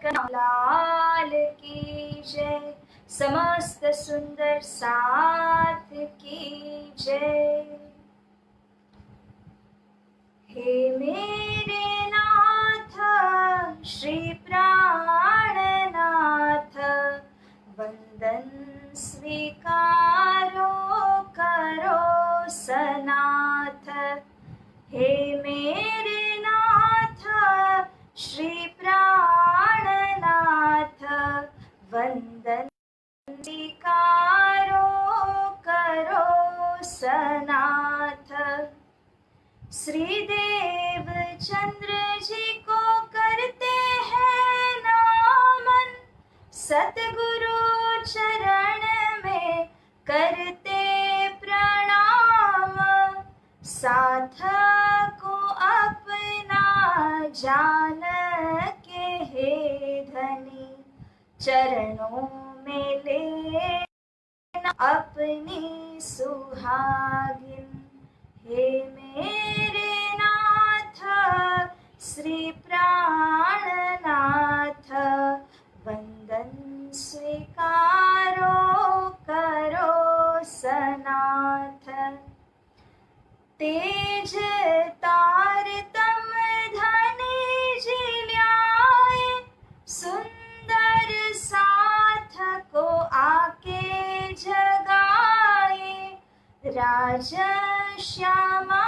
लाल की जय, समस्त सुंदर साथ की जय। हे मेरे नाथ श्री प्राणनाथ, वंदन स्वीकारो करो सनाथ। हे मेरे नाथ श्री प्राणनाथ, वंदन स्वीकारो करो सनाथ। श्री देव चंद्र जी को करते हैं नमन, सतगुरु चरण में करते प्रणाम। साथ को अपना जान के हे धनी, चरणों में ले अपनी सुहागिन। हे मेरे नाथ श्री प्राणनाथ, वंदन स्वीकारो करो सनाथ। तेज तारतम धनी जी ल्याए, सुंदर साथ को आके जगाए। राजा श्यामा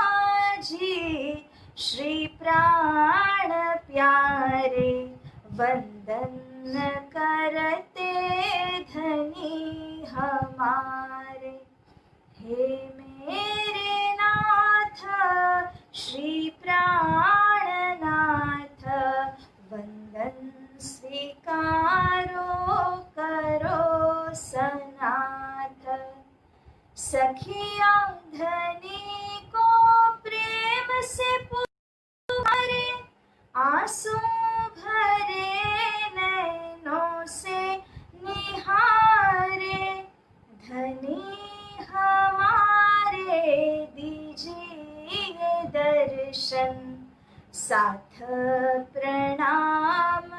जी श्री प्राण प्यारे, वंदन करते धनी हमारे। हे मेरे नाथ श्री प्राणनाथ, वंदन स्वीकारो करो सनाथ। सखिया धनी को प्रेम से पुकारे, आंसू भरे नैनों से निहारे। धनी हमारे दीजिए दर्शन, साथ प्रणाम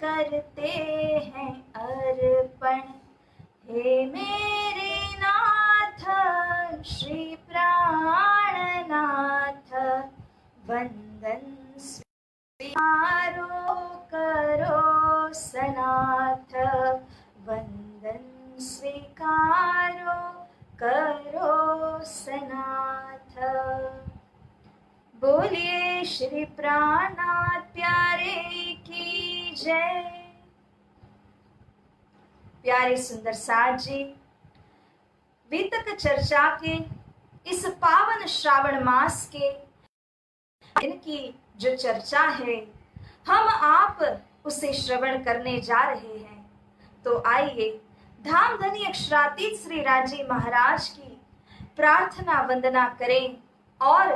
करते हैं अर्पण। हे मेरे नाथ श्री प्राणनाथ, वंदन स्वीकारो करो सनाथ। वंदन स्वीकारो करो सनाथ। बोलिए श्री प्राणनाथ प्यारे की जय। प्यारे सुंदर साथ जी, वितक चर्चा के इस पावन श्रावण मास के इनकी जो चर्चा है, हम आप उसे श्रवण करने जा रहे हैं। तो आइए धाम धनी अक्षरातीत श्री राजी महाराज की प्रार्थना वंदना करें और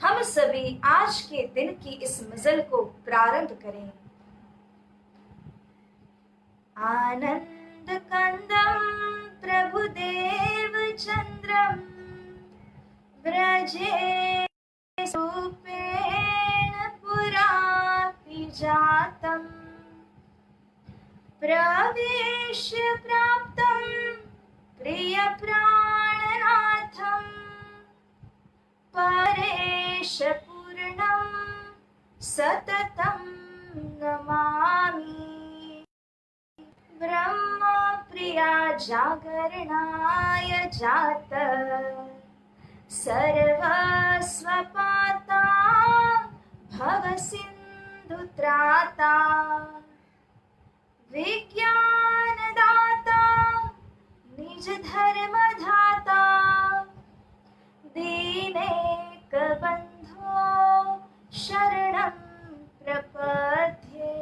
हम सभी आज के दिन की इस मजल को प्रारंभ करें। आनंद कंदम प्रभुदेव चंद्रम, व्रजे रूपेण पुरापि जातम। प्रवेश्य प्राप्तं प्रिय प्राणनाथं, परेश पूर्णं सततं नमामि। ब्रह्म प्रिया जागरणाय जात, सर्वस्वपाता भव सिंधु त्राता। विज्ञानदाता निज धर्म धाता, दीनेक बंधो शरणं प्रपद्ये।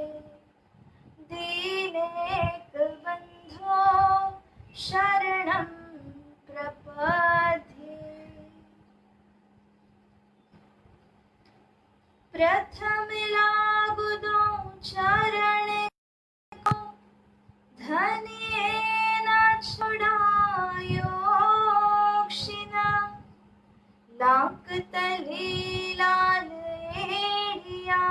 दीनेक बंधो शरणं प्रपद्ये। प्रथम लागू दो चरण को, धनिये न छुड़ायो क्षिणा। लांक तली लाल एड़िया,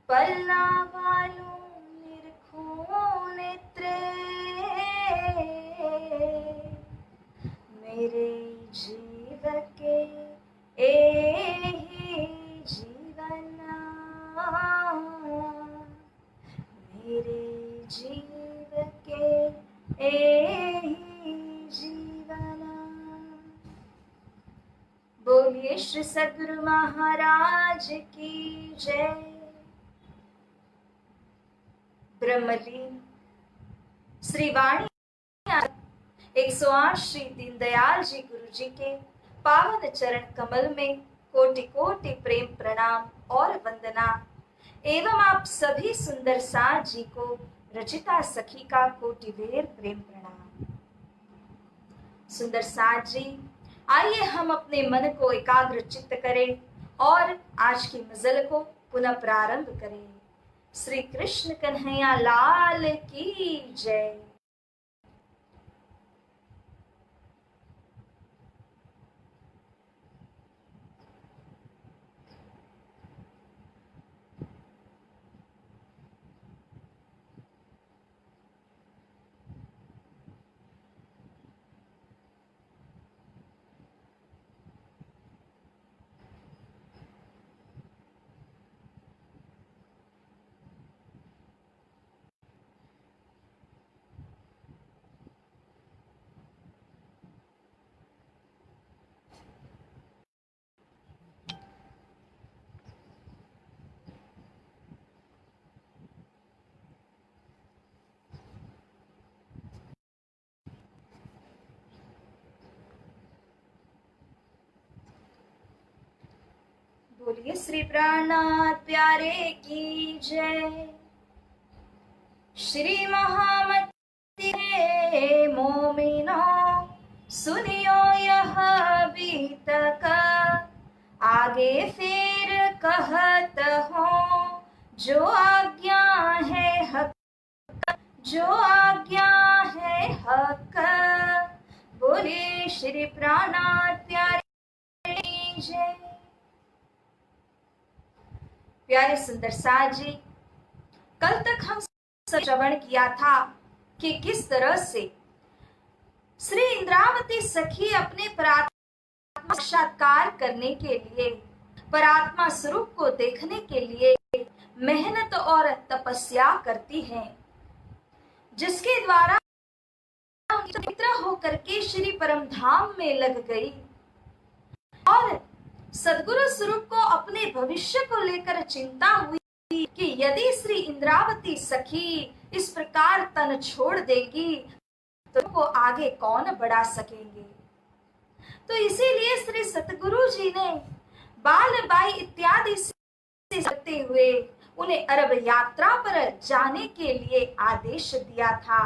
पल्ला वालों निरखो नेत्रे मेरे जीव के एहि जीवना मेरे जीव के एहि जीवना। बोलिए श्री सद्गुरु महाराज की जय। ब्रह्मलीन श्री वाणी 108 श्री दीनदयाल जी गुरु जी के पावन चरण कमल में कोटि कोटि प्रेम प्रणाम और वंदना एवं आप सभी सुंदर साज जी को रचिता सखी का कोटिवेर प्रेम प्रणाम। सुंदर साज जी, आइए हम अपने मन को एकाग्र चित्त करें और आज की मजल को पुनः प्रारंभ करें। श्री कृष्ण कन्हैया लाल की जय। बोलिए श्री प्राणनाथ प्यारे की जय। श्री महामती मोमिनो सुनियो यह बीतक आगे फिर कहत हो जो आज्ञा है हक जो आज्ञा है हक। बोलिए श्री प्राणनाथ प्यारे की जय। प्यारे सुंदर साज जी, कल तक हम श्रवण किया था कि किस तरह से श्री इंद्रावती सखी अपने परात्मा साक्षात्कार करने के लिए, परात्मा स्वरूप को देखने के लिए मेहनत और तपस्या करती हैं, जिसके द्वारा पवित्र होकर के श्री परम धाम में लग गई और सद्गुरु स्वरूप को अपने भविष्य को लेकर चिंता हुई कि यदि श्री इंद्रावती सखी इस प्रकार तन छोड़ देगी तो को आगे कौन बढ़ा सकेंगे। तो इसीलिए श्री सतगुरु जी ने बाल बाई इत्यादि से करते हुए उन्हें अरब यात्रा पर जाने के लिए आदेश दिया था।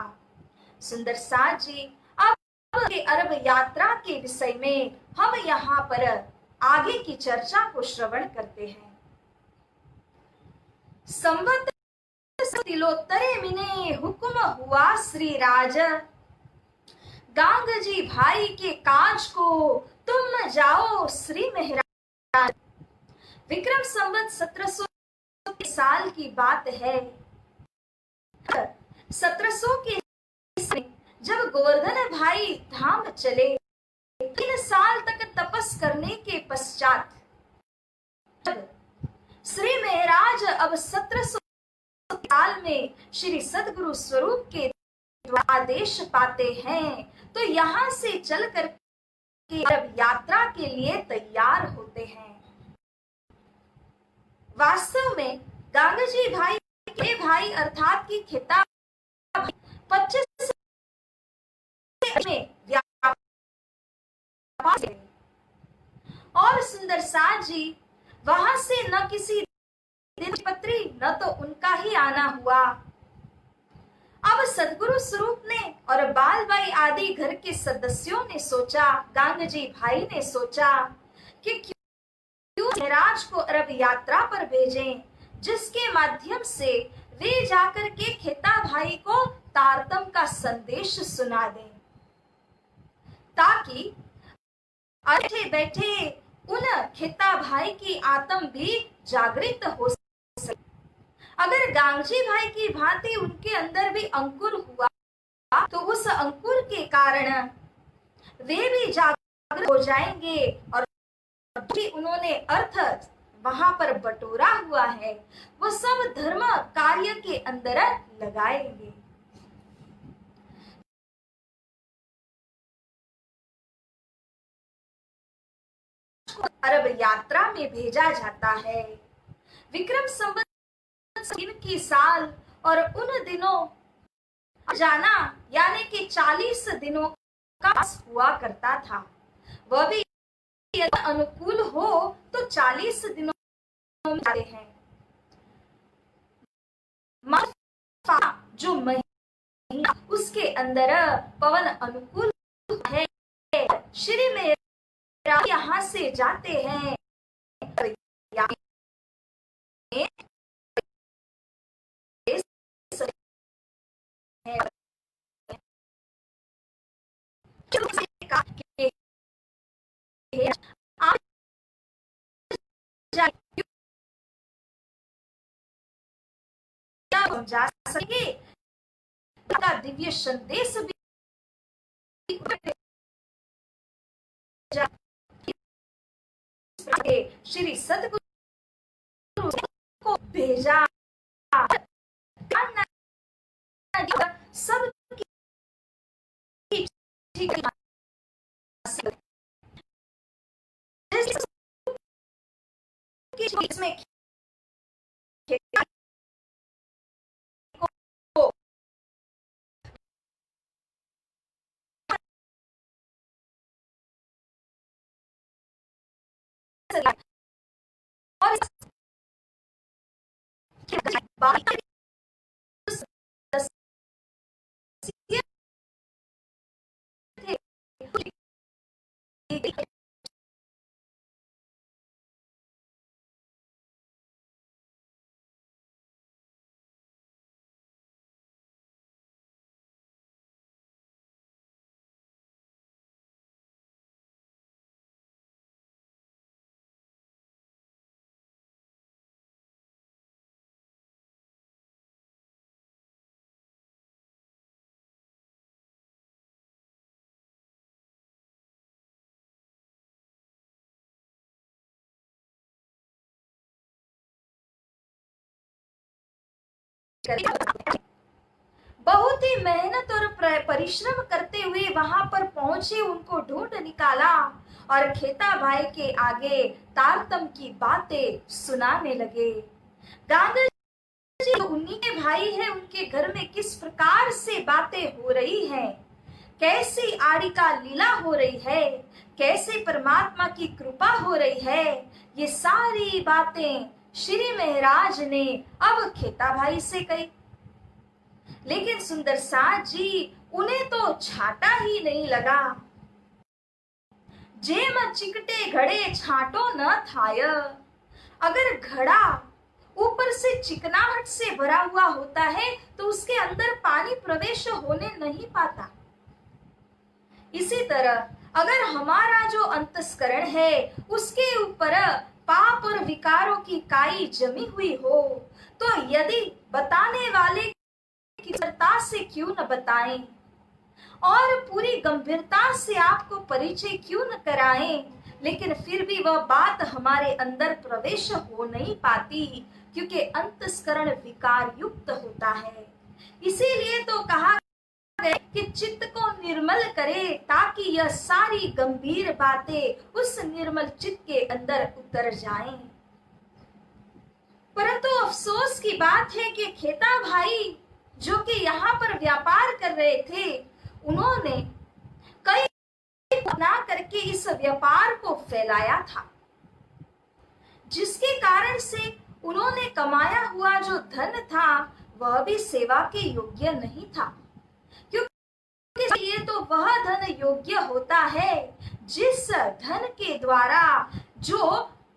सुंदर साज जी, अब अरब यात्रा के विषय में हम यहाँ पर आगे की चर्चा को श्रवण करते हैं। संवत तिलोत्तरे मिने हुक्म हुआ श्री राज गांगजी भाई के काज को तुम जाओ श्री महराज। विक्रम संवत 1700 साल की बात है। 1700 के जब गोवर्धन भाई धाम चले, 3 साल तक तपस करने के पश्चात श्री महाराज अब 1700 साल में श्री सद्गुरु स्वरूप के आदेश पाते हैं, तो यहाँ से चलकर के अरब यात्रा के लिए तैयार होते हैं। वास्तव में गांगजी भाई के भाई अर्थात की खिताब 25 में और सुंदर साज जी वहां से न किसी पत्री न तो उनका ही आना हुआ। अब सद्गुरु स्वरूप ने और बालबाई आदि घर के सदस्यों ने सोचा, गांगजी भाई ने सोचा कि क्यों महाराज को अरब यात्रा पर भेजें, जिसके माध्यम से वे जाकर के खेता भाई को तारतम का संदेश सुना दें, ताकि बैठे बैठे उन खेता भाई की आत्म भी जागृत हो सके। अगर गांगजी भाई की भांति उनके अंदर भी अंकुर हुआ तो उस अंकुर के कारण वे भी जागृत हो जाएंगे और भी उन्होंने अर्थ वहां पर बटोरा हुआ है वो सब धर्म कार्य के अंदर लगाएंगे। अरब यात्रा में भेजा जाता है। विक्रम संवत 3 की साल और उन दिनों जाना यानी कि 40 दिनों का हुआ करता था। वह भी यदि अनुकूल हो तो 40 दिनों में जाते हैं। जो महीना उसके अंदर पवन अनुकूल है। श्री में यहाँ से जाते हैं जा सके दिव्य संदेश भी श्री सदगुरु को भेजा सब इसमें और बहुत ही मेहनत और परिश्रम करते हुए वहां पर पहुंचे, उनको ढूंढ निकाला और खेता भाई के आगे तारतम की बातें सुनाने लगे। गांधी जी उन्हीं के भाई है, उनके घर में किस प्रकार से बातें हो रही हैं, कैसी आड़ी का लीला हो रही है, कैसे परमात्मा की कृपा हो रही है, ये सारी बातें श्री महाराज ने अब खेता भाई से कही। लेकिन सुंदर साथ जी उन्हें तो छाटा ही नहीं लगा। जेम चिकटे घड़े छाटो न थाय। अगर घड़ा ऊपर से चिकनाहट से भरा हुआ होता है तो उसके अंदर पानी प्रवेश होने नहीं पाता। इसी तरह अगर हमारा जो अंतस्करण है उसके ऊपर पाप और विकारों की काई जमी हुई हो तो यदि बताने वाले की गंभीरता से क्यों न बताएं और पूरी गंभीरता से आपको परिचय क्यों न कराएं, लेकिन फिर भी वह बात हमारे अंदर प्रवेश हो नहीं पाती क्योंकि अंतस्करण विकार युक्त होता है। इसीलिए तो कहा गया कि चित्त को निर्मल करे ताकि यह सारी गंभीर बातें उस निर्मल चित्त के अंदर उतर जाएं। परंतु अफसोस की बात है कि खेता भाई जो कि यहाँ पर व्यापार कर रहे थे, उन्होंने कई बना करके इस व्यापार को फैलाया था, जिसके कारण से उन्होंने कमाया हुआ जो धन था वह भी सेवा के योग्य नहीं था। क्योंकि ये तो वह धन योग्य होता है जिस धन के द्वारा जो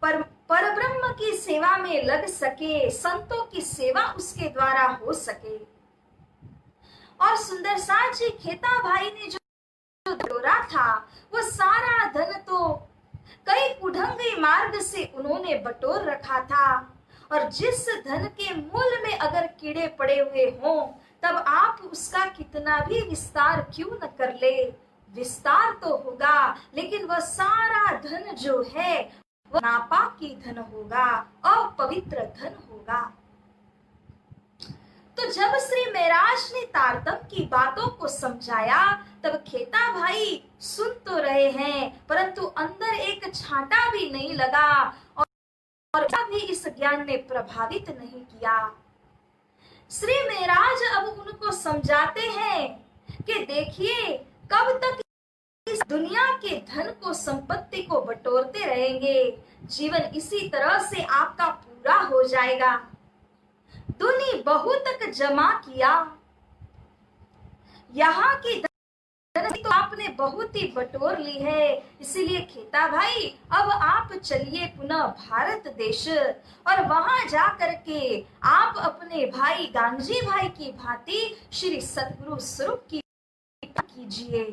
परब्रह्म की सेवा में लग सके, संतों की सेवा उसके द्वारा हो सके। और सुंदर साथ जी खेता भाई ने जो दौरा था वो सारा धन तो कई कुढंगी मार्ग से उन्होंने बटोर रखा था और जिस धन के मूल में अगर कीड़े पड़े हुए हों, तब आप उसका कितना भी विस्तार क्यों न कर ले, विस्तार तो होगा, लेकिन वह सारा धन जो है वह नापाकी धन होगा, अपवित्र धन होगा। तो जब श्री महराज ने तारतम्य की बातों को समझाया, तब खेता भाई सुन तो रहे हैं, परंतु अंदर एक छांटा भी नहीं लगा और भी इस ज्ञान ने प्रभावित नहीं किया। श्री महराज अब उनको समझाते हैं कि देखिए, कब तक इस दुनिया के धन को, संपत्ति को बटोरते रहेंगे, जीवन इसी तरह से आपका पूरा हो जाएगा। दुनी बहु तक जमा किया, यहाँ की तो आपने बहुत ही बटोर ली है, इसीलिए खेता भाई अब आप चलिए पुनः भारत देश और वहां जा करके आप अपने भाई गांजी भाई की भांति श्री सतगुरु स्वरूप की कीजिए।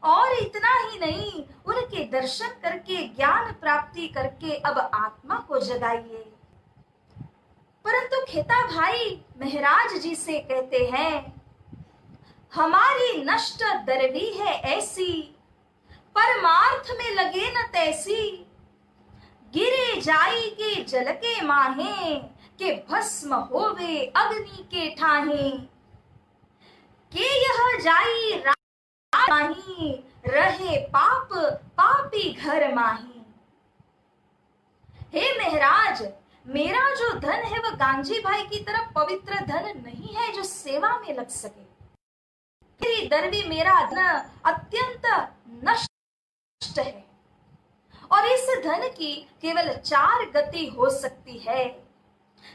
और इतना ही नहीं, उनके दर्शन करके ज्ञान प्राप्ति करके अब आत्मा को जगाइए। परंतु खेता भाई महराज जी से कहते हैं, हमारी नष्ट दरवी है ऐसी, परमार्थ में लगे न तैसी, गिरे जाएगी जल के माहे, के भस्म होवे अग्नि के ठाहे, के यह जाई माही, रहे पाप पापी घर माही। हे महराज, मेरा जो धन है वह गांजी भाई की तरफ पवित्र धन नहीं है जो सेवा में लग सके। मेरी दरवी, मेरा धन अत्यंत नष्ट है और इस धन की केवल 4 गति हो सकती है।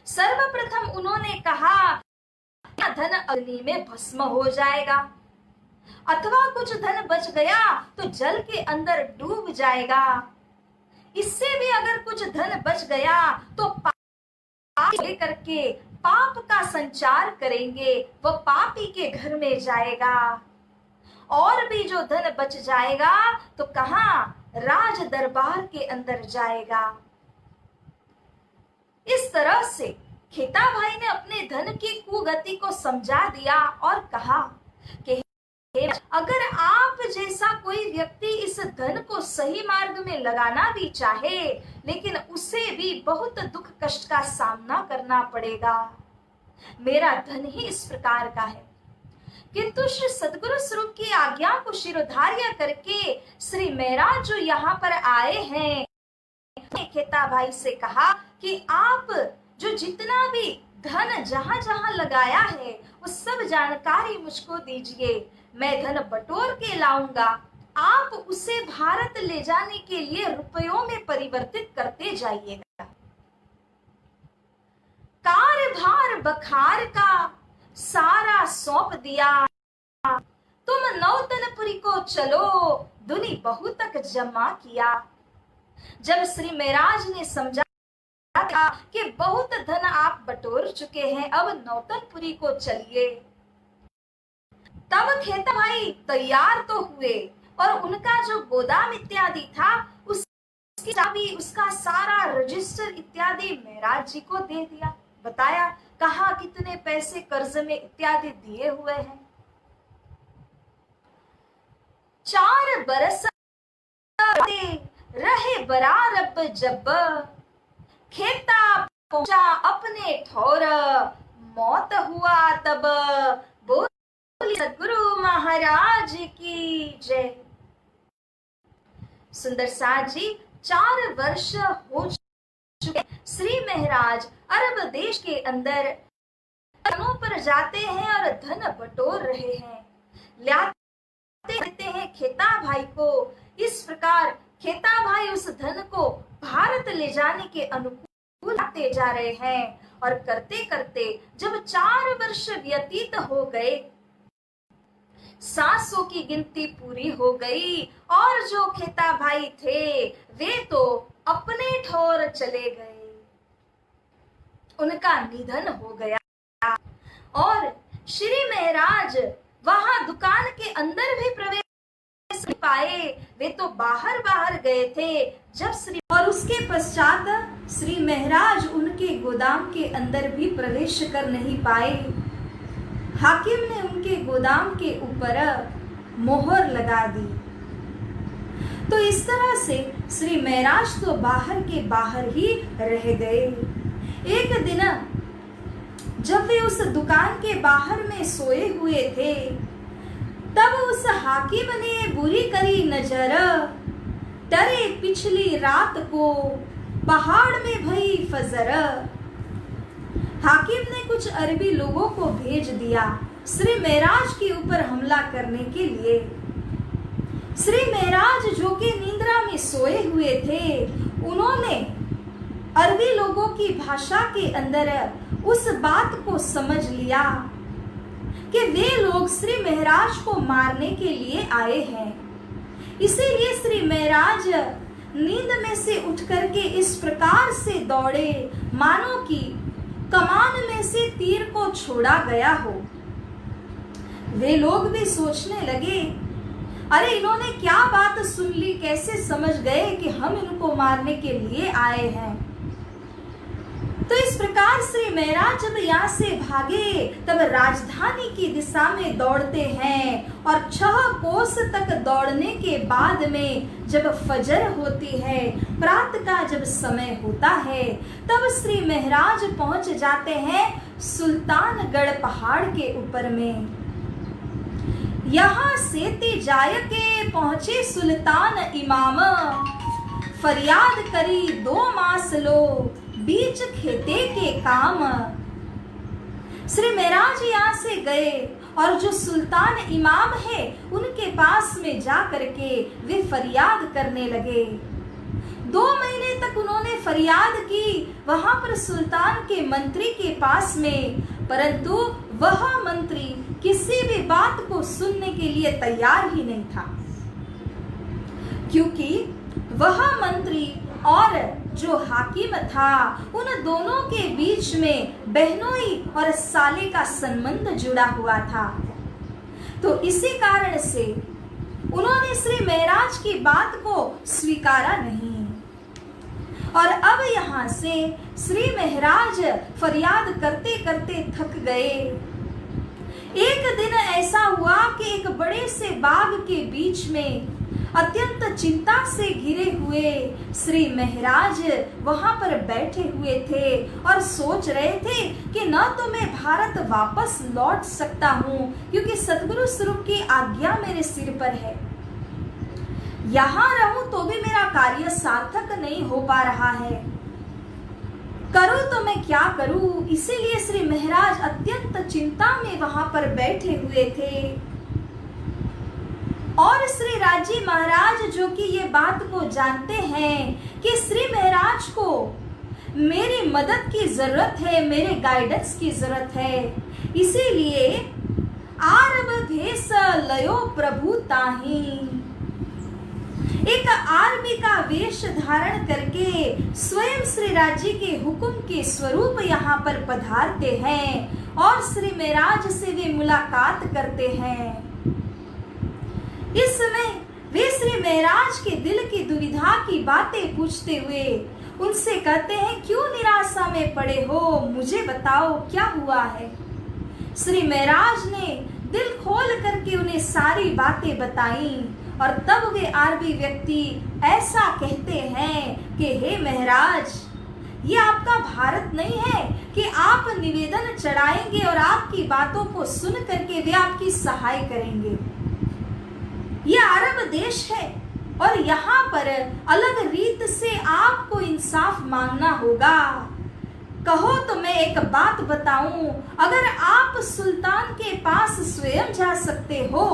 सर्वप्रथम उन्होंने कहा, धन अग्नि में भस्म हो जाएगा, अथवा कुछ धन बच गया तो जल के अंदर डूब जाएगा। इससे भी अगर कुछ धन बच गया तो पाप लेकर के पाप का संचार करेंगे, वह पापी के घर में जाएगा। और भी जो धन बच जाएगा तो कहां, राज दरबार के अंदर जाएगा। इस तरह से खेता भाई ने अपने धन की कुगति को समझा दिया और कहा कि अगर आप जैसा कोई व्यक्ति इस धन को सही मार्ग में लगाना भी चाहे, लेकिन उसे भी बहुत दुख कष्ट का सामना करना पड़ेगा। मेरा धन ही इस प्रकार का है। किंतु श्री सद्गुरु स्वरूप की आज्ञा को शिरोधार्य करके श्री महराज जो यहाँ पर आए हैं, खेता भाई से कहा कि आप जो जितना भी धन जहां जहां लगाया है वो सब जानकारी मुझको दीजिए, मैं धन बटोर के लाऊंगा, आप उसे भारत ले जाने के लिए रुपयों में परिवर्तित करते जाइएगा। कारभार बखार का सारा सौंप दिया, तुम नौतनपुरी को चलो, दुनी बहु तक जमा किया। जब श्री महराज ने समझा कि बहुत धन आप बटोर चुके हैं, अब नौतनपुरी को चलिए, तब खेता भाई तैयार तो हुए और उनका जो गोदाम इत्यादि था उसकी चाबी, उसका सारा रजिस्टर इत्यादि महराज जी को दे दिया। बताया, कहा कितने पैसे कर्ज में इत्यादि दिए हुए हैं। 4 बरस रहे बरारब जब, खेता पहुंचा अपने ठौर, मौत हुआ तब, बोली सद्गुरु महाराज की जय। सुंदर साथ जी, 4 वर्ष हो चुके श्री महराज अरब देश के अंदर धनों पर जाते हैं और धन बटोर रहे हैं, लाते रहते हैं खेता भाई को। इस प्रकार खेता भाई उस धन को भारत ले जाने के अनुकूल आते जा रहे हैं और करते करते जब 4 वर्ष व्यतीत हो गए, सांसों की गिनती पूरी हो गई और जो खेता भाई थे वे तो अपने ठौर चले गए, उनका निधन हो गया। और श्री महराज वहां दुकान के अंदर भी प्रवेश नहीं पाए, वे तो बाहर बाहर गए थे। जब श्री और उसके पश्चात श्री महराज उनके गोदाम के अंदर भी प्रवेश कर नहीं पाए। हाकिम ने उनके गोदाम के ऊपर मोहर लगा दी। तो इस तरह से श्री महराज तो बाहर के बाहर ही रह गए। एक दिन जब वे उस दुकान के बाहर में सोए हुए थे, तब उस हाकिम ने बुरी करी नजर, डरे पिछली रात को पहाड़ में भई फजर। हाकिम ने कुछ अरबी लोगों को भेज दिया श्री महराज के ऊपर हमला करने के लिए। श्री महराज जो कि निंद्रा में सोए हुए थे, उन्होंने अरबी लोगों की भाषा के अंदर उस बात को समझ लिया कि वे लोग श्री महराज को मारने के लिए आए हैं। इसीलिए श्री महराज नींद में से उठ करके इस प्रकार से दौड़े मानो कि कमान में से तीर को छोड़ा गया हो। वे लोग भी सोचने लगे, अरे इन्होंने क्या बात सुन ली, कैसे समझ गए कि हम इनको मारने के लिए आए हैं। तो इस प्रकार श्री महराज जब यहाँ से भागे, तब राजधानी की दिशा में दौड़ते हैं और 6 कोस तक दौड़ने के बाद में जब फजर होती है, प्रातः का जब समय होता है, तब श्री महराज पहुंच जाते हैं सुल्तानगढ़ पहाड़ के ऊपर में। यहाँ से जाय के पहुंचे सुल्तान इमाम, फरियाद करी 2 मास लो बीच खेते के काम। श्री महराज यहाँ से गए और जो सुल्तान इमाम है उनके पास में जा करके वे फरियाद करने लगे। 2 महीने तक उन्होंने फरियाद की वहां पर सुल्तान के मंत्री के पास में, परंतु वह मंत्री किसी भी बात को सुनने के लिए तैयार ही नहीं था, क्योंकि वह मंत्री और जो हाकिम था, उन दोनों के बीच में बहनोई और साले का संबंध जुड़ा हुआ था। तो इसी कारण से उन्होंने श्री महराज की बात को स्वीकारा नहीं। और अब यहाँ से श्री महराज फरियाद करते करते थक गए। एक दिन ऐसा हुआ कि एक बड़े से बाग के बीच में अत्यंत चिंता से घिरे हुए श्री महराज वहां पर बैठे हुए थे और सोच रहे थे कि न तो मैं भारत वापस लौट सकता हूँ, क्योंकि सतगुरु स्वरूप की आज्ञा मेरे सिर पर है। यहाँ रहूं तो भी मेरा कार्य सार्थक नहीं हो पा रहा है, करूं तो मैं क्या करूं। इसीलिए श्री महराज अत्यंत चिंता में वहां पर बैठे हुए थे। और श्री राजी महाराज जो कि ये बात को जानते हैं कि श्री महराज को मेरी मदद की जरूरत है, मेरे गाइडेंस की जरूरत है, इसीलिए आरब भेष लयो प्रभु ताही, एक आरबी का वेश धारण करके स्वयं श्री राजी के हुक्म के स्वरूप यहाँ पर पधारते हैं और श्री महराज से वे मुलाकात करते हैं। इस समय वे श्री महराज के दिल की दुविधा की बातें पूछते हुए उनसे कहते हैं, क्यों निराशा में पड़े हो, मुझे बताओ क्या हुआ है। श्री महराज ने दिल खोल करके उन्हें सारी बातें बताई और तब वे आरबी व्यक्ति ऐसा कहते हैं कि हे महराज, ये आपका भारत नहीं है कि आप निवेदन चढ़ाएंगे और आपकी बातों को सुन करके वे आपकी सहाय करेंगे। ये अरब देश है और यहाँ पर अलग रीत से आपको इंसाफ मांगना होगा। कहो तो मैं एक बात बताऊं, अगर आप सुल्तान के पास स्वयं जा सकते हो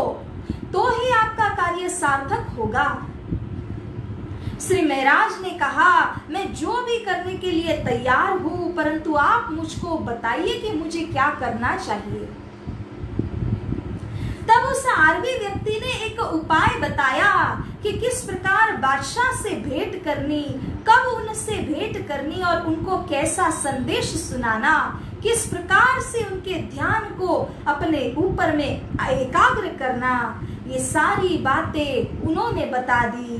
तो ही आपका कार्य सार्थक होगा। श्री महराज ने कहा, मैं जो भी करने के लिए तैयार हूं, परंतु आप मुझको बताइए कि मुझे क्या करना चाहिए। तब उस आरबी व्यक्ति ने एक उपाय बताया कि किस प्रकार बादशाह से भेंट करनी, कब उनसे भेंट करनी और उनको कैसा संदेश सुनाना, किस प्रकार से उनके ध्यान को अपने ऊपर में एकाग्र करना, ये सारी बातें उन्होंने बता दी।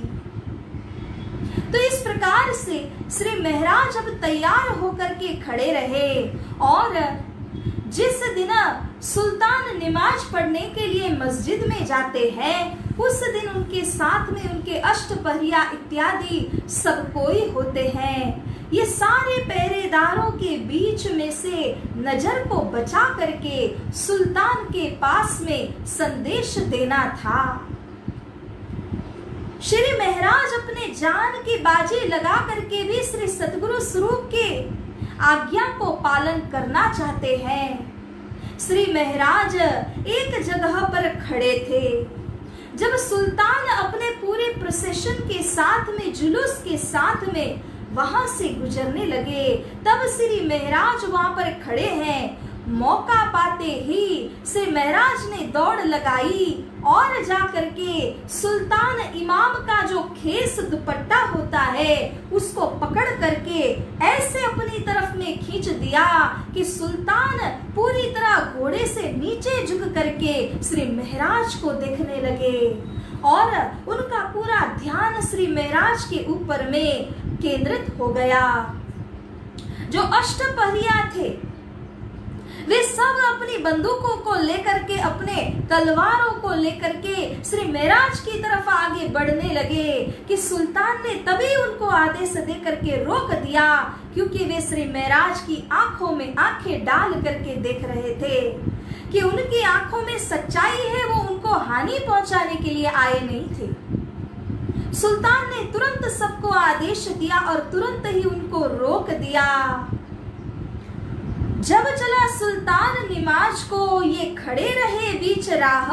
तो इस प्रकार से श्री महाराज अब तैयार होकर के खड़े रहे और जिस दिन सुल्तान नमाज पढ़ने के लिए मस्जिद में जाते हैं उस दिन उनके साथ में उनके अष्टपहरिया इत्यादि सब कोई होते हैं। ये सारे पहरेदारों के बीच में से नजर को बचा करके सुल्तान के पास में संदेश देना था। श्री महाराज अपने जान की बाजी लगा करके भी श्री सतगुरु स्वरूप के आज्ञा को पालन करना चाहते हैं। श्री महाराज एक जगह पर खड़े थे। जब सुल्तान अपने पूरे प्रोसेशन के साथ में जुलूस के साथ में वहां से गुजरने लगे तब श्री महाराज वहां पर खड़े हैं। मौका पाते ही श्री महाराज ने दौड़ लगाई और जा करके सुल्तान इमाम का जो खेस दुपट्टा होता है उसको पकड़ करके ऐसे अपनी तरफ में खींच दिया कि सुल्तान पूरी तरह घोड़े से नीचे झुक करके श्री महाराज को देखने लगे और उनका पूरा ध्यान श्री महाराज के ऊपर में केंद्रित हो गया। जो अष्टपहरिया थे वे सब अपनी बंदूकों को लेकर के अपने तलवारों को लेकर के श्री महाराज की तरफ आगे बढ़ने लगे कि सुल्तान ने तभी उनको आदेश दे करके रोक दिया क्योंकि वे श्री महाराज की आंखों में आंखें डाल करके देख रहे थे कि उनकी आंखों में सच्चाई है, वो उनको हानि पहुंचाने के लिए आए नहीं थे। सुल्तान ने तुरंत सबको आदेश दिया और तुरंत ही उनको रोक दिया। जब चला सुल्तान नमाज को ये खड़े रहे बीच राह,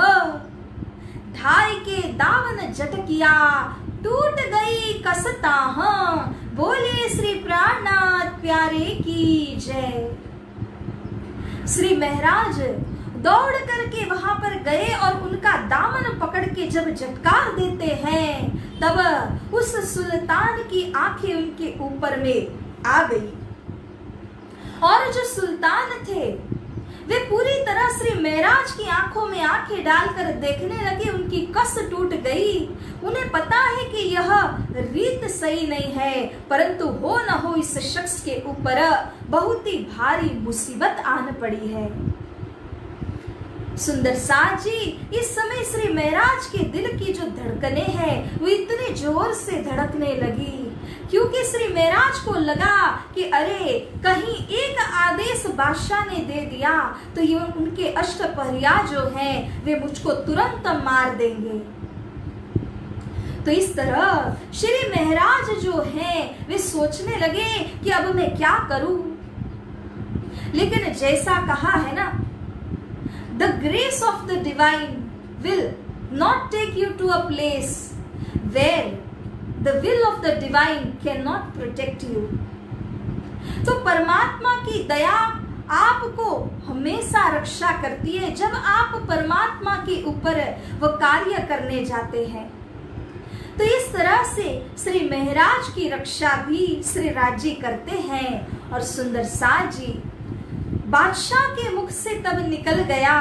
ढाई के दामन झटकिया टूट गई कसताह, बोले श्री प्राणनाथ प्यारे की जय। श्री महाराज दौड़ करके वहां पर गए और उनका दामन पकड़ के जब झटकार देते हैं तब उस सुल्तान की आंखें उनके ऊपर में आ गई और जो सुल्तान थे वे पूरी तरह श्री महाराज की आंखों में आंखें डालकर देखने लगे। उनकी कस टूट गई। उन्हें पता है कि यह रीत सही नहीं है, परंतु हो न हो इस शख्स के ऊपर बहुत ही भारी मुसीबत आन पड़ी है। सुंदर साथ जी, इस समय श्री महाराज के दिल की जो धड़कने हैं वो इतने जोर से धड़कने लगी क्योंकि श्री महाराज को लगा कि अरे कहीं एक आदेश बादशाह ने दे दिया तो ये उनके अष्टपहरिया जो हैं वे मुझको तुरंत मार देंगे। तो इस तरह श्री महाराज जो हैं वे सोचने लगे कि अब मैं क्या करूं। लेकिन जैसा कहा है ना, The grace of the divine will not take you to a place where the will of the divine cannot protect you. तो परमात्मा की दया आपको हमेशा रक्षा करती है जब आप परमात्मा के ऊपर वो कार्य करने जाते हैं। तो इस तरह से श्री महाराज की रक्षा भी श्री राज जी करते हैं। और सुंदर साथ जी, बादशाह के मुख से तब निकल गया,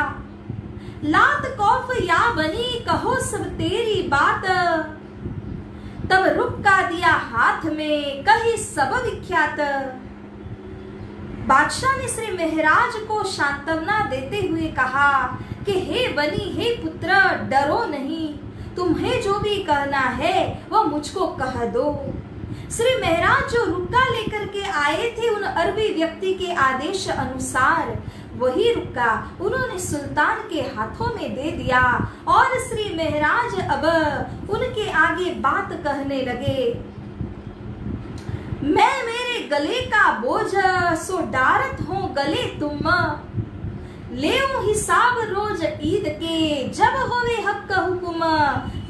लात कौफ या बनी कहो सब तेरी बात, तब रुपका दिया हाथ में कही सब विख्यात। बादशाह ने श्री महाराज को सांत्वना देते हुए कहा कि हे बनी, हे पुत्र, डरो नहीं, तुम्हें जो भी कहना है वो मुझको कह दो। श्री महाराज जो रुक्का लेकर के आए थे उन अरबी व्यक्ति के आदेश अनुसार वही रुक्का उन्होंने सुल्तान के हाथों में दे दिया और श्री महाराज अब उनके आगे बात कहने लगे। मैं मेरे गले का बोझ सो डारत हूँ गले तुम, लेऊं हिसाब रोज ईद के जब होवे हक हुकुम,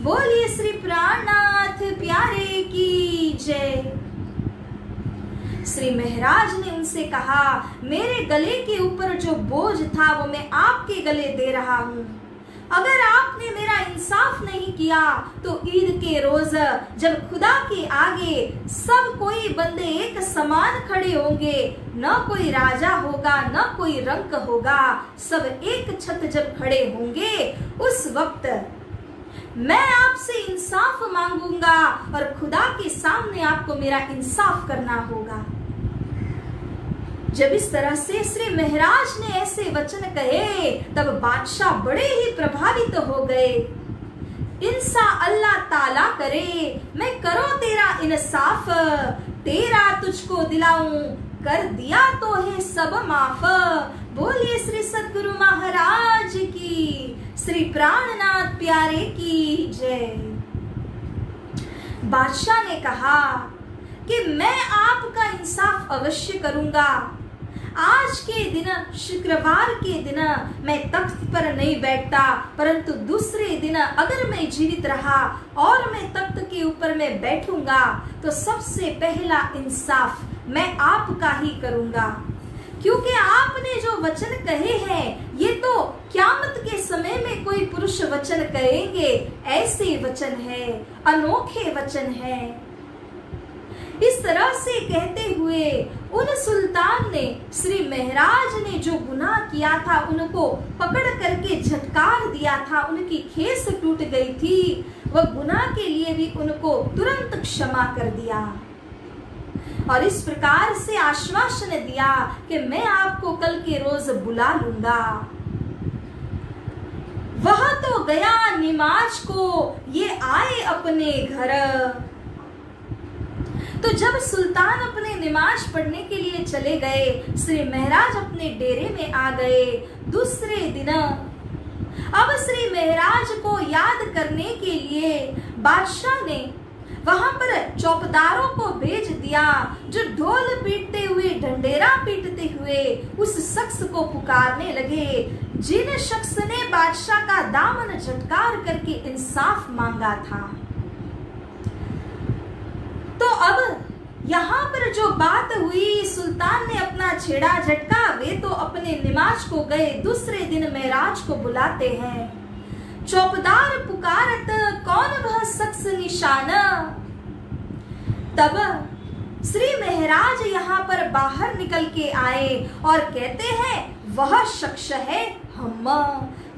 बोलिए श्री प्राणनाथ प्यारे की जय। श्री महाराज ने उनसे कहा, मेरे गले के ऊपर जो बोझ था वो मैं आपके गले दे रहा हूँ। अगर आपने मेरा इंसाफ नहीं किया तो ईद के रोज जब खुदा के आगे सब कोई बंदे एक समान खड़े होंगे, न कोई राजा होगा न कोई रंक होगा, सब एक छत जब खड़े होंगे, उस वक्त मैं आपसे इंसाफ मांगूंगा और खुदा के सामने आपको मेरा इंसाफ करना होगा। जब इस तरह से श्री महराज ने ऐसे वचन कहे तब बादशाह बड़े ही प्रभावित हो गए। इंसा अल्लाह ताला करे, मैं करो तेरा इंसाफ, तेरा तुझको दिलाऊं, कर दिया तो है सब माफ। बोलिए श्री सद्गुरु महाराज की, श्री प्राणनाथ प्यारे की जय। बादशाह ने कहा कि मैं आपका इंसाफ अवश्य करूंगा। आज के दिन, शुक्रवार के दिन मैं तख्त पर नहीं बैठता, परंतु दूसरे दिन अगर मैं जीवित रहा और मैं तख्त के ऊपर मैं बैठूंगा तो सबसे पहला इंसाफ मैं आपका ही करूंगा, क्योंकि आपने जो वचन कहे हैं ये तो क़यामत के समय में कोई पुरुष वचन कहेंगे, ऐसे वचन है, अनोखे वचन है। इस तरह से कहते हुए उन सुल्तान ने, श्री महराज ने जो गुनाह किया था उनको पकड़ करके झटकार दिया था, उनकी खेस टूट गई थी, वह गुनाह के लिए भी उनको तुरंत क्षमा कर दिया और इस प्रकार से आश्वासन दिया कि मैं आपको कल के रोज बुला लूंगा। वह तो गया नमाज को, ये आए अपने घर। तो जब सुल्तान अपने नमाज पढ़ने के लिए चले गए, श्री महराज अपने डेरे में आ गए। दूसरे दिन अब श्री महराज को याद करने के लिए बादशाह ने वहां पर चौकीदारों को भेज दिया, जो ढोल पीटते हुए, ढंडेरा पीटते हुए उस शख्स को पुकारने लगे, जिन शख्स ने बादशाह का दामन झटकार करके इंसाफ मांगा था। तो अब यहाँ पर जो बात हुई, सुल्तान ने अपना छेड़ा झटका, वे तो अपने नमाज को गए। दूसरे दिन महराज को बुलाते हैं, चौकीदार पुकारत, कौन वह शख्स निशाना। तब श्री महराज यहाँ पर बाहर निकल के आए और कहते हैं, वह शख्स है हम,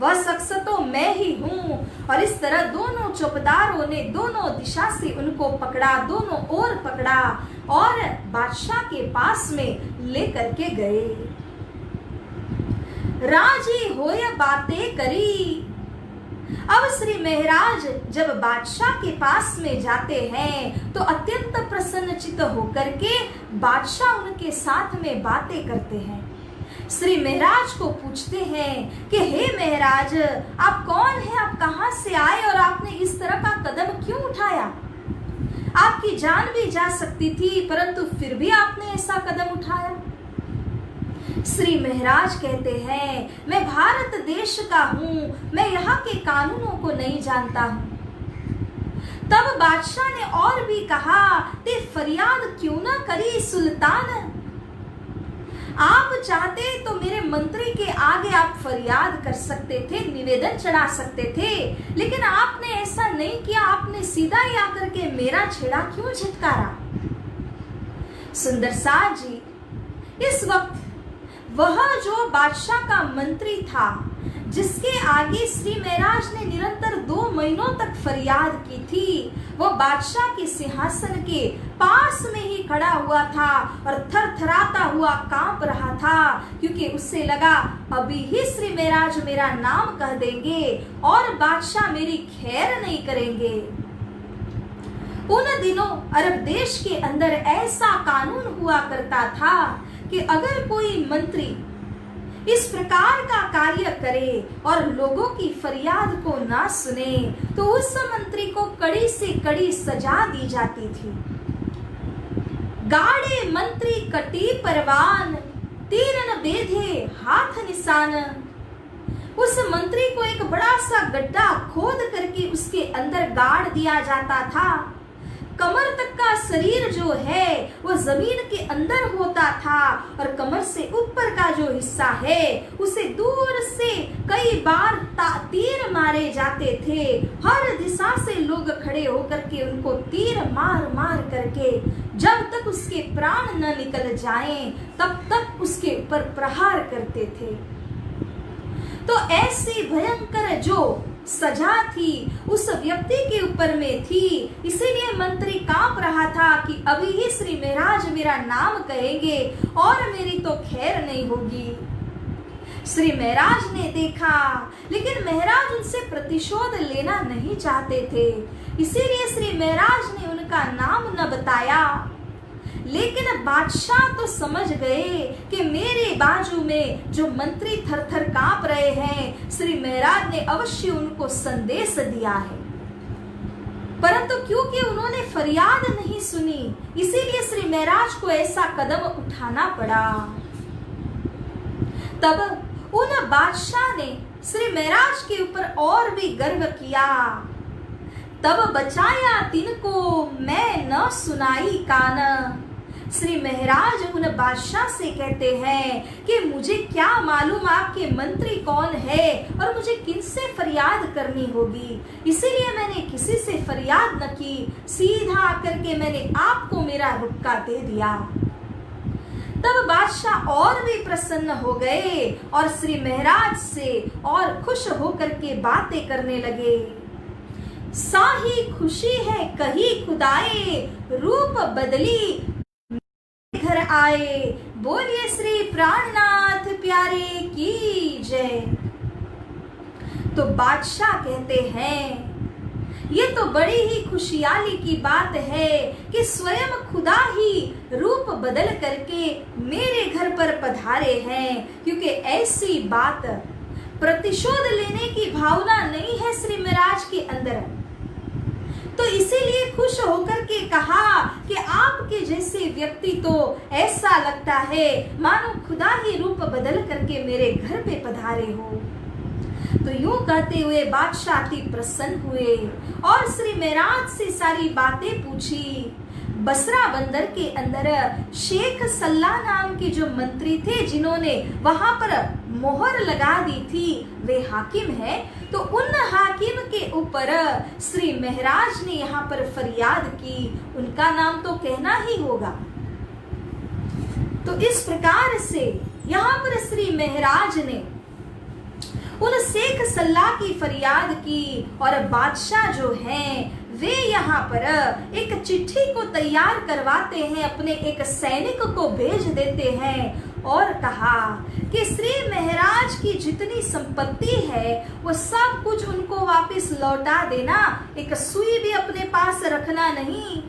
वह शख्स तो मैं ही हूँ। और इस तरह दोनों चौकीदारों ने दोनों दिशा से उनको पकड़ा, दोनों ओर पकड़ा और बादशाह के पास में लेकर के गए। राजी होय बातें करी। अब श्री महराज जब बादशाह के पास में जाते हैं तो अत्यंत प्रसन्नचित्त होकर के बादशाह उनके साथ में बातें करते हैं। श्री महराज को पूछते हैं कि हे महराज, आप कौन हैं, आप कहां से आए और आपने इस तरह का कदम क्यों उठाया? आपकी जान भी जा सकती थी, परंतु फिर भी आपने ऐसा कदम उठाया। श्री महराज कहते हैं, मैं भारत देश का हूं, मैं यहाँ के कानूनों को नहीं जानता हूं। तब बादशाह ने और भी कहा, ते फरियाद क्यों ना करी सुल्तान, आप चाहते तो मेरे मंत्री के आगे आप फरियाद कर सकते थे, निवेदन चढ़ा सकते थे, लेकिन आपने ऐसा नहीं किया। आपने सीधा ही आकर के मेरा छेड़ा क्यों झटकारा? सुंदर साज जी, इस वक्त वह जो बादशाह का मंत्री था, जिसके आगे श्री महराज ने निरंतर 2 महीनों तक फरियाद की थी, वह बादशाह के सिंहासन के पास में ही खड़ा हुआ था और थरथराता हुआ कांप रहा था, क्योंकि उससे लगा अभी ही श्री महराज मेरा नाम कह देंगे और बादशाह मेरी खैर नहीं करेंगे। उन दिनों अरब देश के अंदर ऐसा कानून हुआ करता था कि अगर कोई मंत्री इस प्रकार का कार्य करे और लोगों की फरियाद को ना सुने तो उस मंत्री को कड़ी से कड़ी सजा दी जाती थी। गाड़े मंत्री कटी परवान, तीरन बेधे हाथ निशान। उस मंत्री को एक बड़ा सा गड्ढा खोद करके उसके अंदर गाड़ दिया जाता था। कमर तक का शरीर जो है वो जमीन के अंदर होता था और कमर से ऊपर का जो हिस्सा है उसे दूर से कई बार तीर मारे जाते थे। हर दिशा से लोग खड़े होकर के उनको तीर मार मार करके जब तक उसके प्राण न निकल जाएं तब तक उसके ऊपर प्रहार करते थे। तो ऐसी भयंकर जो सजा थी उस व्यक्ति के ऊपर में थी, इसीलिए मंत्री कांप रहा था कि अभी ही श्री महाराज मेरा नाम कहेंगे और मेरी तो खैर नहीं होगी। श्री महाराज ने देखा, लेकिन महाराज उनसे प्रतिशोध लेना नहीं चाहते थे, इसीलिए श्री महाराज ने उनका नाम न बताया। लेकिन बादशाह तो समझ गए कि मेरे बाजू में जो मंत्री थर थर कांप रहे हैं, श्री महाराज ने अवश्य उनको संदेश दिया है। परंतु क्योंकि उन्होंने फरियाद नहीं सुनी, इसीलिए श्री महाराज को ऐसा कदम उठाना पड़ा। तब उन बादशाह ने श्री महाराज के ऊपर और भी गर्व किया। तब बचाया तिनको मैं न सुनाई कान। श्री महाराज उन बादशाह से कहते हैं कि मुझे क्या मालूम आपके मंत्री कौन है और मुझे किनसे फरियाद करनी होगी, इसीलिए मैंने किसी से फरियाद न की, सीधा आकर के मैंने आपको मेरा रुपका दे दिया। तब बादशाह और भी प्रसन्न हो गए और श्री महाराज से और खुश होकर के बातें करने लगे। साही खुशी है कही खुदाए, रूप बदली घर आए, बोलिए श्री प्राणनाथ प्यारे की जय। तो बादशाह कहते हैं, ये तो बड़ी ही खुशहाली की बात है कि स्वयं खुदा ही रूप बदल करके मेरे घर पर पधारे हैं, क्योंकि ऐसी बात प्रतिशोध लेने की भावना नहीं है श्री महाराज के अंदर। तो इसीलिए खुश होकर के कहा कि आपके जैसे व्यक्ति तो ऐसा लगता है मानो खुदा ही रूप बदल करके मेरे घर पे पधारे हो। तो यूं कहते हुए बादशाह अति प्रसन्न हुए और श्री महाराज से सारी बातें पूछी। बसरा बंदर के अंदर शेख सल्ला नाम के जो मंत्री थे, जिन्होंने वहां पर मोहर लगा दी थी, वे हाकिम है। तो उन हाकिम के ऊपर श्री महाराज ने यहाँ पर फरियाद की, उनका नाम तो कहना ही होगा। तो इस प्रकार से यहाँ पर श्री महाराज ने उन शेख सल्ला की फरियाद की और बादशाह जो हैं वे यहाँ पर एक चिट्ठी को तैयार करवाते हैं, अपने एक सैनिक को भेज देते हैं और कहा कि श्री महाराज की जितनी संपत्ति है वो सब कुछ उनको वापस लौटा देना, एक सुई भी अपने पास रखना नहीं।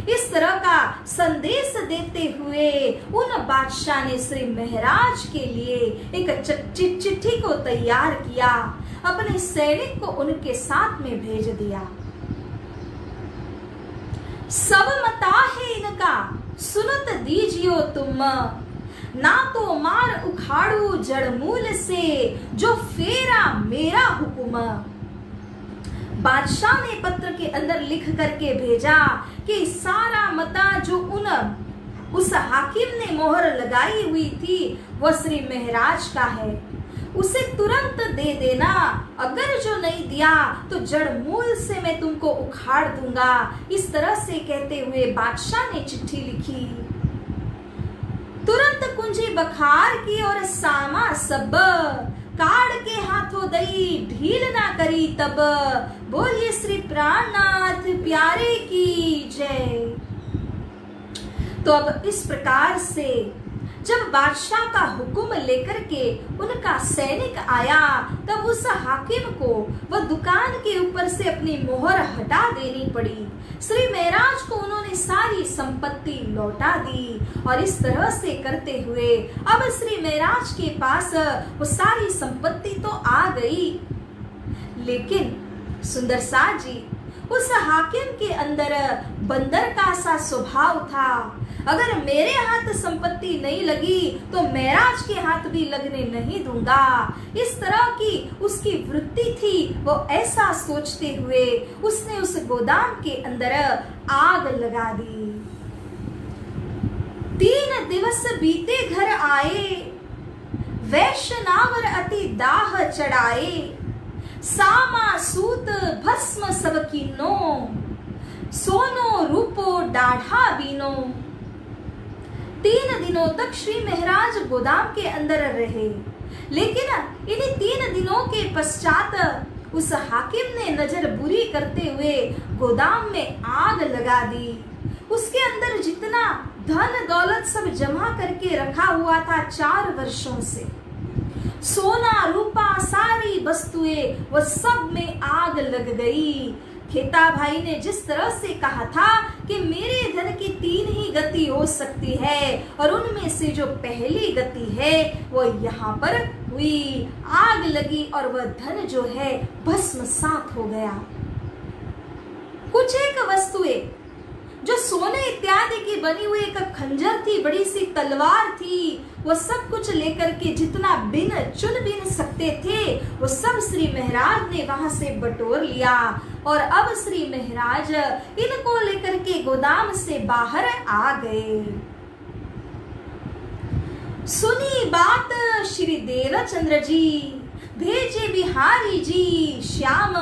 इस तरह का संदेश देते हुए उन बादशाह ने श्री महाराज के लिए एक चिट्ठी को तैयार किया, अपने सैनिक को उनके साथ में भेज दिया। सब मता है इनका सुनत दीजियो तुम, ना तो मार उखाड़ू जड़मूल से, जो फेरा मेरा हुक्म। बादशाह ने पत्र के अंदर लिख करके भेजा कि सारा मता जो उस हाकिम ने मोहर लगाई हुई थी वह श्री महाराज का है, उसे तुरंत दे देना, अगर जो नहीं दिया तो जड़ मूल से मैं तुमको उखाड़ दूंगा। इस तरह से कहते हुए बादशाह ने चिट्ठी लिखी। तुरंत कुंजी बखार की और सामा सब, काड़ के हाथों दई ढील ना करी तब, बोलिए श्री प्राणनाथ प्यारे की जय। तो अब इस प्रकार से जब बादशाह का हुक्म लेकर के उनका सैनिक आया, तब उस हाकिम को वह दुकान के ऊपर से अपनी मोहर हटा देनी पड़ी। श्री महाराज को उन्होंने सारी संपत्ति लौटा दी और इस तरह से करते हुए अब श्री महाराज के पास वो सारी संपत्ति तो आ गई। लेकिन सुंदर साथ जी, उस हाकिम के अंदर बंदर का सा स्वभाव था, अगर मेरे हाथ संपत्ति नहीं लगी तो महाराज के हाथ भी लगने नहीं दूंगा। इस तरह की उसकी वृत्ति थी। वो ऐसा सोचते हुए उसने उस गोदाम के अंदर आग लगा दी। 3 दिवस बीते घर आए, वैश्यनावर अति दाह चढ़ाए, सामा सूत भस्म सब कीनो, सोनो रूपो डाढ़ा बीनो। 3 दिनों तक श्री महाराज गोदाम के अंदर रहे, लेकिन इन 3 दिनों के पश्चात उस हाकिम ने नजर बुरी करते हुए गोदाम में आग लगा दी। उसके अंदर जितना धन दौलत सब जमा करके रखा हुआ था 4 वर्षों से, सोना रूपा सारी वस्तुएं वो सब में आग लग गई। खेता भाई ने जिस तरह से कहा था कि मेरे धन की 3 ही गति हो सकती है और उनमें से जो पहली गति है वो यहाँ पर हुई, आग लगी और वह धन जो है भस्मसात हो गया। कुछ एक वस्तुएं जो सोने इत्यादि की बनी हुई एक खंजर थी, बड़ी सी तलवार थी, वो सब कुछ लेकर के जितना चुन सकते थे वो सब श्री महाराज ने वहां से बटोर लिया। और अब श्री महाराज इनको लेकर के गोदाम से बाहर आ गए। सुनी बात श्री देवचंद्र जी, भेजे बिहारी जी श्याम,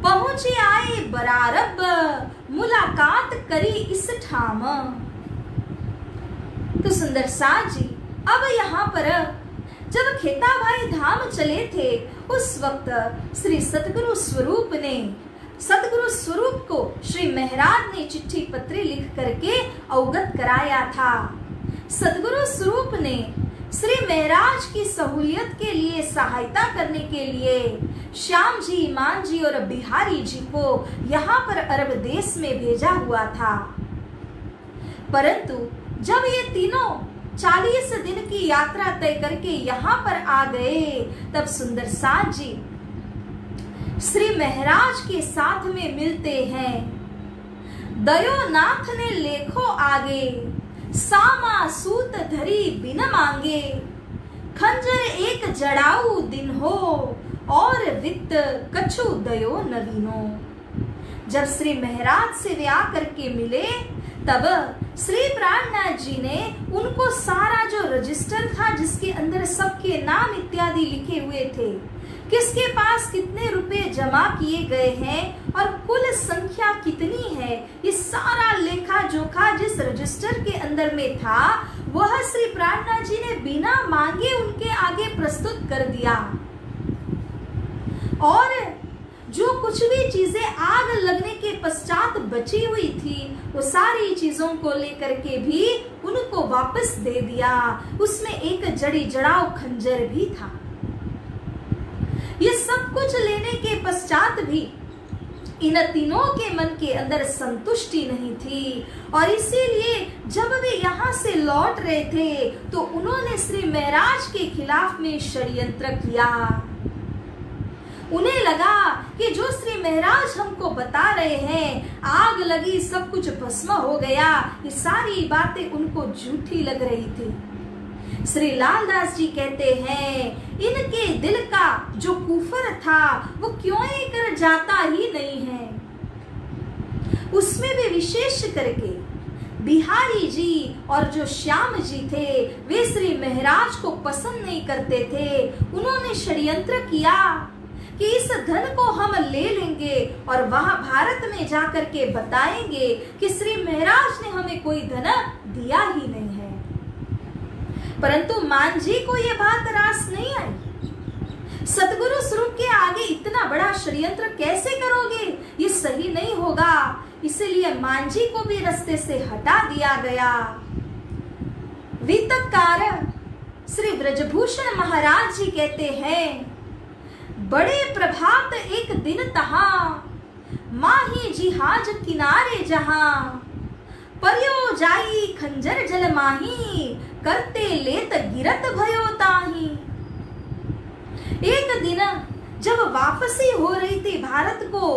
पहुंचे आए बरारब, मुलाकात करी इस ठाम। तो सुंदर साथ जी अब यहाँ पर जब खेता भाई धाम चले थे उस वक्त श्री सतगुरु स्वरूप को श्री महाराज ने चिट्ठी पत्री लिख करके अवगत कराया था। सतगुरु स्वरूप ने श्री महाराज की सहूलियत के लिए, सहायता करने के लिए श्याम जी, मान जी और बिहारी जी को यहाँ पर अरब देश में भेजा हुआ था। परंतु जब ये तीनों 40 दिन की यात्रा तय करके यहाँ पर आ गए तब सुंदर साथ जी श्री महाराज के साथ में मिलते हैं। दयोनाथ ने लेखो आगे, सामा सूत धरी बिन मांगे, खंजर एक जड़ाऊ दिन हो और वित्त कछु दयो नवीनो। जब श्री महाराज से वे आकर के मिले तब श्री प्राणनाथ जी ने उनको सारा जो रजिस्टर था जिसके अंदर सबके नाम इत्यादि लिखे हुए थे, किसके पास कितने रुपए जमा किए गए हैं और कुल संख्या कितनी है, ये सारा लेखा जोखा जिस रजिस्टर के अंदर में था वह श्री प्राणनाथ जी ने बिना मांगे उनके आगे प्रस्तुत कर दिया। और जो कुछ भी चीजें आग लगने के पश्चात बची हुई थी वो सारी चीजों को लेकर के भी उनको वापस दे दिया। उसमें एक जड़ी जड़ाऊ खंजर भी था। ये सब कुछ लेने के पश्चात भी इन तीनों के मन के अंदर संतुष्टि नहीं थी और इसीलिए जब वे यहाँ से लौट रहे थे तो उन्होंने श्री महाराज के खिलाफ में षड्यंत्र किया। उन्हें लगा कि जो श्री महाराज हमको बता रहे हैं, आग लगी, सब कुछ भस्म हो गया, ये सारी बातें उनको झूठी लग रही थी। श्री लालदास जी कहते हैं इनके दिल का जो कुफर था वो क्यों ही कर जाता ही नहीं है। उसमें भी विशेष करके बिहारी जी और जो श्याम जी थे वे श्री महाराज को पसंद नहीं करते थे। उन्होंने षड्यंत्र किया कि इस धन को हम ले लेंगे और वहां भारत में जाकर के बताएंगे कि श्री महाराज ने हमें कोई धन दिया ही नहीं है। परंतु मान जी को यह बात रास नहीं आई। सतगुरु स्वरूप के आगे इतना बड़ा षड्यंत्र कैसे करोगे, ये सही नहीं होगा। इसलिए मान जी को भी रास्ते से हटा दिया गया। वितकार श्री ब्रजभूषण महाराज जी कहते हैं बड़े प्रभात एक दिन तहां, माही जिहाज किनारे जहां, पर्यो जाई खंजर जल माही, करते लेत गिरत भयो ताही। एक दिन जब वापसी हो रही थी भारत को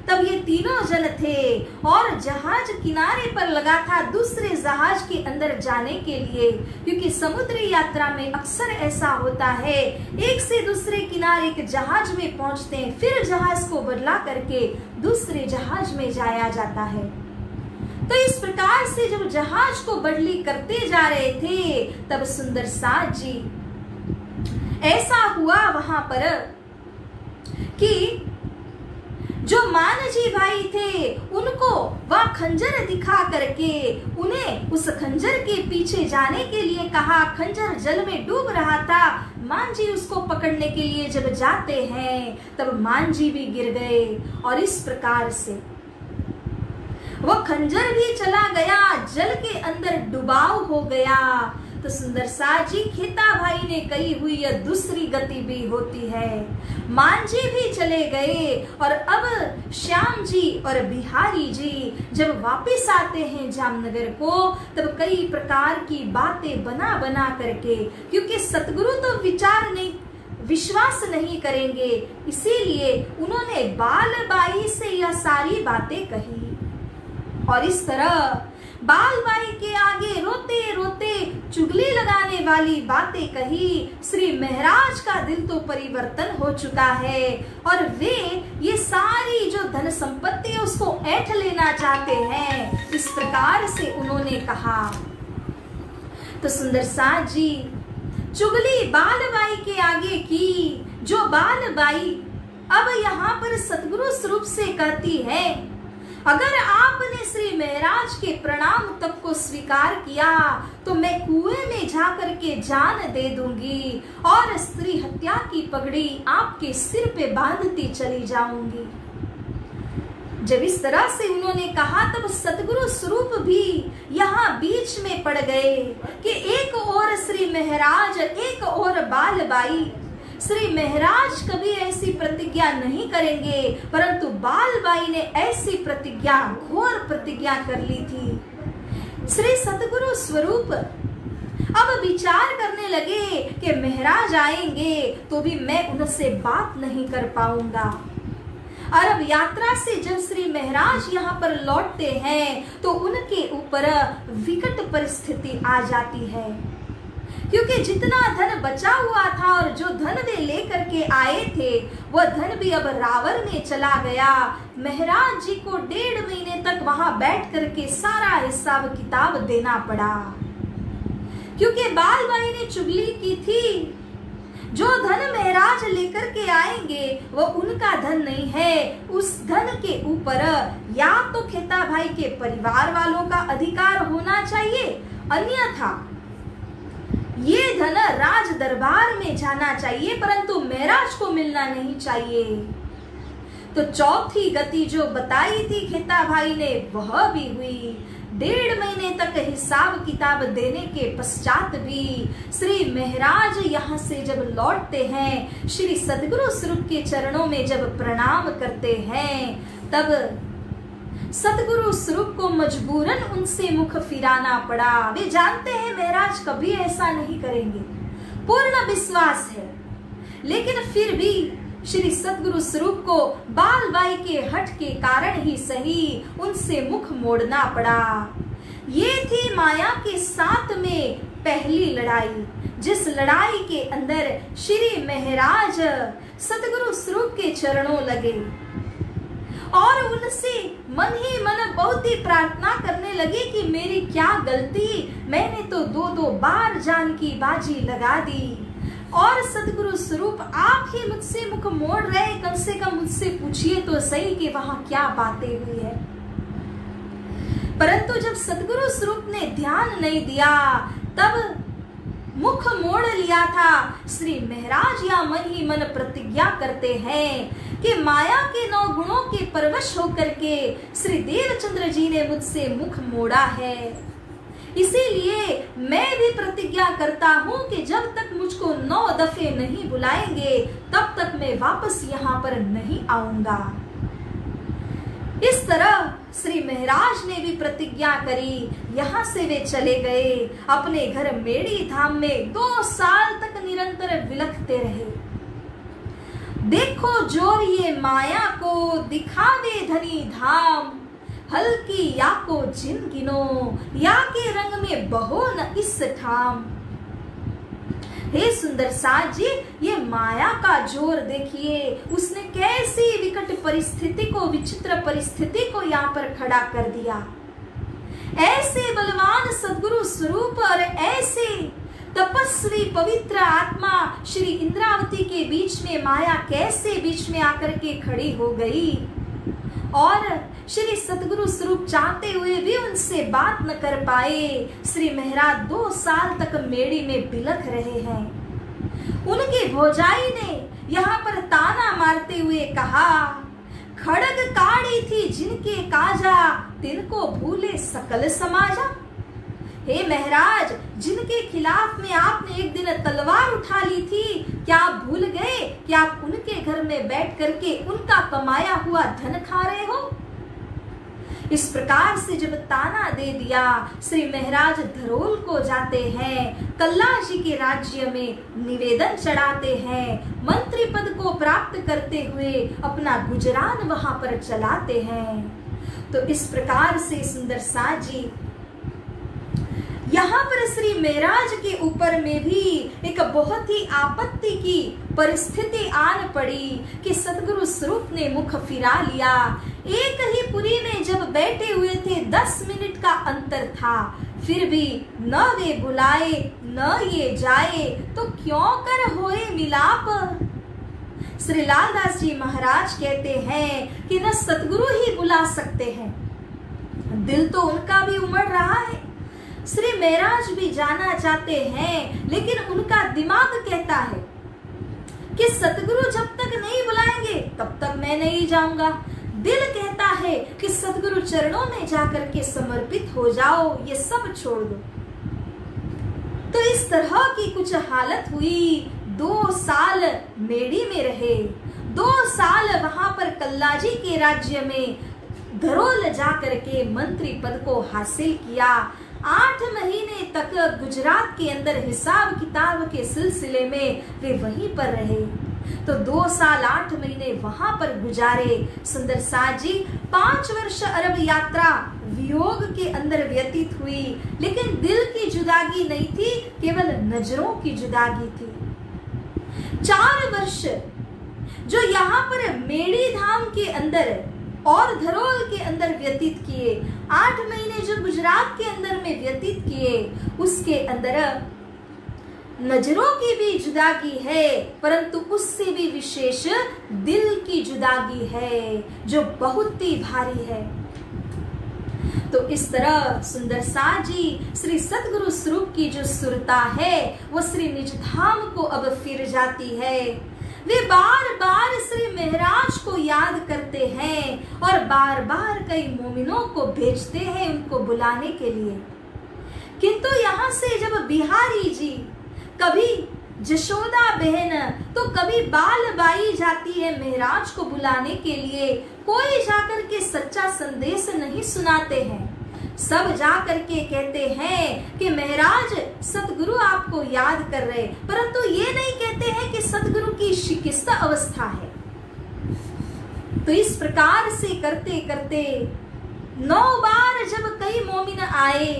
तब ये तीनों जन थे और जहाज किनारे पर लगा था दूसरे जहाज के अंदर जाने के लिए, क्योंकि समुद्री यात्रा में अक्सर ऐसा होता है एक से दूसरे किनारे के जहाज में पहुंचते हैं फिर जहाज को बदला करके दूसरे जहाज में जाया जाता है। तो इस प्रकार से जब जहाज को बदली करते जा रहे थे तब सुंदर साथ जी ऐसा हुआ वहां पर कि जो मानजी भाई थे उनको वह खंजर दिखा करके उन्हें उस खंजर के पीछे जाने के लिए कहा। खंजर जल में डूब रहा था। मांझी उसको पकड़ने के लिए जब जाते हैं तब मांझी भी गिर गए और इस प्रकार से वो खंजर भी चला गया, जल के अंदर डुबाव हो गया। तो सुंदर साज जी खेता भाई ने कही हुई यह दूसरी गति भी होती है। मांझी भी चले गए और अब श्याम जी और बिहारी जी जब वापस आते हैं जामनगर को तब कई प्रकार की बातें बना बना करके, क्योंकि सतगुरु तो विश्वास नहीं करेंगे, इसीलिए उन्होंने बालबाई से यह सारी बातें कही। और इस तरह बालबाई के आगे रोते रोते चुगली लगाने वाली बातें कही। श्री महाराज का दिल तो परिवर्तन हो चुका है और वे ये सारी जो धन संपत्ति है उसको ऐंठ लेना चाहते हैं। इस प्रकार से उन्होंने कहा। तो सुंदर साज जी चुगली बालबाई के आगे की, जो बालबाई अब यहाँ पर सतगुरु स्वरूप से कहती है, अगर आपने श्री महाराज के प्रणाम तप को स्वीकार किया तो मैं कुएं में जाकर के जान दे दूंगी और स्त्री हत्या की पगड़ी आपके सिर पे बांधती चली जाऊंगी। जब इस तरह से उन्होंने कहा तब सतगुरु स्वरूप भी यहाँ बीच में पड़ गए कि एक और श्री महाराज एक और बालबाई। श्री महाराज कभी ऐसी प्रतिज्ञा नहीं करेंगे, परंतु बालबाई ने ऐसी प्रतिज्ञा, घोर प्रतिज्ञा कर ली थी। श्री सतगुरु स्वरूप अब विचार करने लगे कि महाराज आएंगे तो भी मैं उनसे बात नहीं कर पाऊंगा। अरब यात्रा से जब श्री महाराज यहाँ पर लौटते हैं तो उनके ऊपर विकट परिस्थिति आ जाती है, क्योंकि जितना धन बचा हुआ था और जो धन वे लेकर के आए थे वह धन भी अब रावण में चला गया। महाराज जी को 1.5 महीने तक वहां बैठ करके सारा हिसाब किताब देना पड़ा, क्योंकि बालबाई ने चुगली की थी। जो धन महाराज लेकर के आएंगे वो उनका धन नहीं है, उस धन के ऊपर या तो खेता भाई के परिवार वालों का अधिकार होना चाहिए, अन्यथा ये धन राज दरबार में जाना चाहिए, परंतु महाराज को मिलना नहीं चाहिए। तो चौथी गति जो बताई थी खेता भाई ने वह भी हुई। 1.5 महीने तक हिसाब किताब देने के पश्चात भी श्री महाराज यहाँ से जब लौटते हैं, श्री सद्गुरु स्वरूप के चरणों में जब प्रणाम करते हैं, तब सतगुरु स्वरूप को मजबूरन उनसे मुख फिराना पड़ा। वे जानते हैं महाराज कभी ऐसा नहीं करेंगे, पूर्ण विश्वास है, लेकिन फिर भी श्री सतगुरु स्वरूप को बालबाई के हठ के कारण ही सही उनसे मुख मोड़ना पड़ा। ये थी माया के साथ में पहली लड़ाई, जिस लड़ाई के अंदर श्री महाराज सतगुरु स्वरूप के चरणों लगे और उनसे मन ही मन बहुत ही प्रार्थना करने लगे कि मेरी क्या गलती, मैंने तो 2-2 बार जान की बाजी लगा दी और सतगुरु स्वरूप आप ही मुझसे मुख मोड़ रहे, कम से कम मुझसे पूछिए तो सही कि वहां क्या बातें हुई है। परंतु जब सतगुरु स्वरूप ने ध्यान नहीं दिया तब मुख मोड़ लिया था। श्री महाराज या मन ही मन प्रतिज्ञा करते हैं कि माया के 9 गुणों के परवश होकर के श्री देवचंद्र जी ने मुझसे मुख मोड़ा है, इसीलिए मैं भी प्रतिज्ञा करता हूं कि जब तक मुझको 9 दफे नहीं बुलाएंगे तब तक मैं वापस यहाँ पर नहीं आऊंगा। इस तरह श्री महाराज ने भी प्रतिज्ञा करी। यहाँ से वे चले गए अपने घर मेड़ी धाम में। 2 साल तक निरंतर विलखते रहे। देखो जोरिए माया को दिखावे धनी धाम, हल्की या को जिन गिनो या के रंग में बहो न इस ठाम। हे सुंदर साज जी, ये माया का जोर देखिए, उसने कैसी विकट परिस्थिति को, विचित्र परिस्थिति को यहाँ पर खड़ा कर दिया। ऐसे बलवान सद्गुरु स्वरूप और ऐसे तपस्वी पवित्र आत्मा श्री इंद्रावती के बीच में माया कैसे बीच में आकर के खड़ी हो गई। और श्री सतगुरु स्वरूप चाहते हुए भी उनसे बात न कर पाए। श्री महाराज 2 साल तक मेड़ी में बिलख रहे हैं। उनकी भौजाई ने यहाँ पर ताना मारते हुए कहा, खड़ग काढ़ी थी जिनके काजा, तिनको भूले सकल समाजा। हे महाराज, जिनके खिलाफ में आपने एक दिन तलवार उठा ली थी, क्या आप भूल गए कि आप उनके घर में बैठ करके उनका कमाया हुआ धन खा रहे हो? इस प्रकार से जब ताना दे दिया, श्री महाराज धरोल को जाते हैं, कल्ला जी के राज्य में निवेदन चढ़ाते हैं, मंत्री पद को प्राप्त करते हुए अपना गुजरान वहां पर चलाते हैं। तो इस प्रकार से सुंदर साज जी यहाँ पर श्री महाराज के ऊपर में भी एक बहुत ही आपत्ति की परिस्थिति आन पड़ी कि सतगुरु स्वरूप ने मुख फिरा लिया। एक ही पुरी में जब बैठे हुए थे, 10 मिनट का अंतर था, फिर भी न वे बुलाए न ये जाए, तो क्यों कर होए मिलाप। श्री लालदास जी महाराज कहते हैं कि न सतगुरु ही बुला सकते हैं, दिल तो उनका भी उमड़ रहा है, श्री महाराज भी जाना चाहते हैं, लेकिन उनका दिमाग कहता है कि सतगुरु जब तक नहीं बुलाएंगे तब तक मैं नहीं जाऊंगा। दिल कहता है कि सतगुरु चरणों में जाकर के समर्पित हो जाओ, ये सब छोड़ दो। तो इस तरह की कुछ हालत हुई। 2 साल मेड़ी में रहे, 2 साल वहां पर कल्लाजी के राज्य में धरोल जाकर के मंत्री पद को हासिल किया। 8 महीने तक गुजरात के अंदर हिसाब किताब के सिलसिले में वे वहीं पर रहे। तो 2 साल 8 महीने वहां पर गुजारे। सुंदर साज जी 5 वर्ष अरब यात्रा वियोग के अंदर व्यतीत हुई, लेकिन दिल की जुदागी नहीं थी, केवल नजरों की जुदागी थी। 4 वर्ष जो यहाँ पर मेड़ी धाम के अंदर और धरोल के अंदर व्यतीत किए, 8 महीने जो गुजरात के अंदर में व्यतीत किए, उसके अंदर नजरों की भी जुदागी है, परंतु उससे भी विशेष दिल की जुदागी है जो बहुत ही भारी है। तो इस तरह सुंदर साज जी श्री सतगुरु स्वरूप की जो सुरता है वो श्री निज धाम को अब फिर जाती है। वे बार बार श्री महाराज को याद करते हैं और बार बार कई मोमिनों को भेजते हैं उनको बुलाने के लिए। किंतु यहाँ से जब बिहारी जी, कभी जशोदा बहन तो कभी बाल बाई जाती है महाराज को बुलाने के लिए, कोई जाकर के सच्चा संदेश नहीं सुनाते हैं। सब जाकर के कहते हैं कि महाराज सतगुरु आपको याद कर रहे, परंतु ये नहीं कहते हैं कि सतगुरु की शिकिस्त अवस्था है। तो इस प्रकार से करते करते 9 बार जब कई मोमिन आए,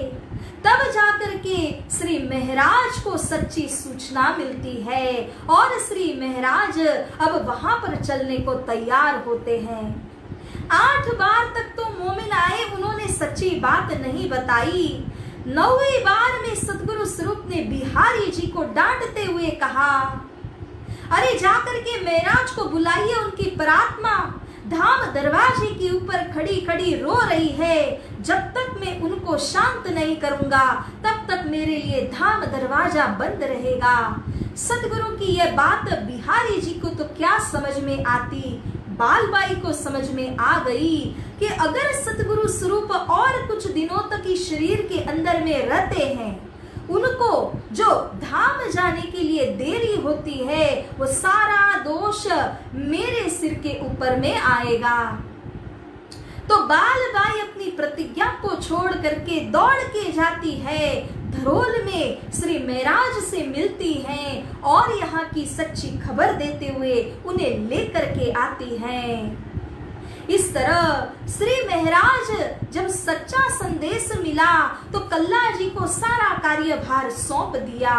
तब जाकर के श्री महाराज को सच्ची सूचना मिलती है और श्री महाराज अब वहां पर चलने को तैयार होते हैं। 8 बार तक तो मोमिन आए, उन्होंने सच्ची बात नहीं बताई। 9वीं बार में सतगुरु स्वरूप ने बिहारी जी को डांटते हुए कहा, अरे जाकर के महाराज को बुलाइए, उनकी प्रात्मा धाम दरवाजे के ऊपर खड़ी खड़ी रो रही है। जब तक मैं उनको शांत नहीं करूंगा तब तक मेरे लिए धाम दरवाजा बंद रहेगा। सतगुरु की यह बात बिहारी जी को तो क्या समझ में आती, बालबाई को समझ में आ गई कि अगर सतगुरु स्वरूप और कुछ दिनों तक इस शरीर के अंदर में रहते हैं, उनको जो धाम जाने के लिए देरी होती है वो सारा दोष मेरे सिर के ऊपर में आएगा। तो बालबाई अपनी प्रतिज्ञा को छोड़ करके दौड़ के जाती है, धरोल में श्री महाराज से मिलती हैं और यहाँ की सच्ची खबर देते हुए उन्हें लेकर के आती हैं। इस तरह श्री महाराज जब सच्चा संदेश मिला तो कल्ला जी को सारा कार्यभार सौंप दिया।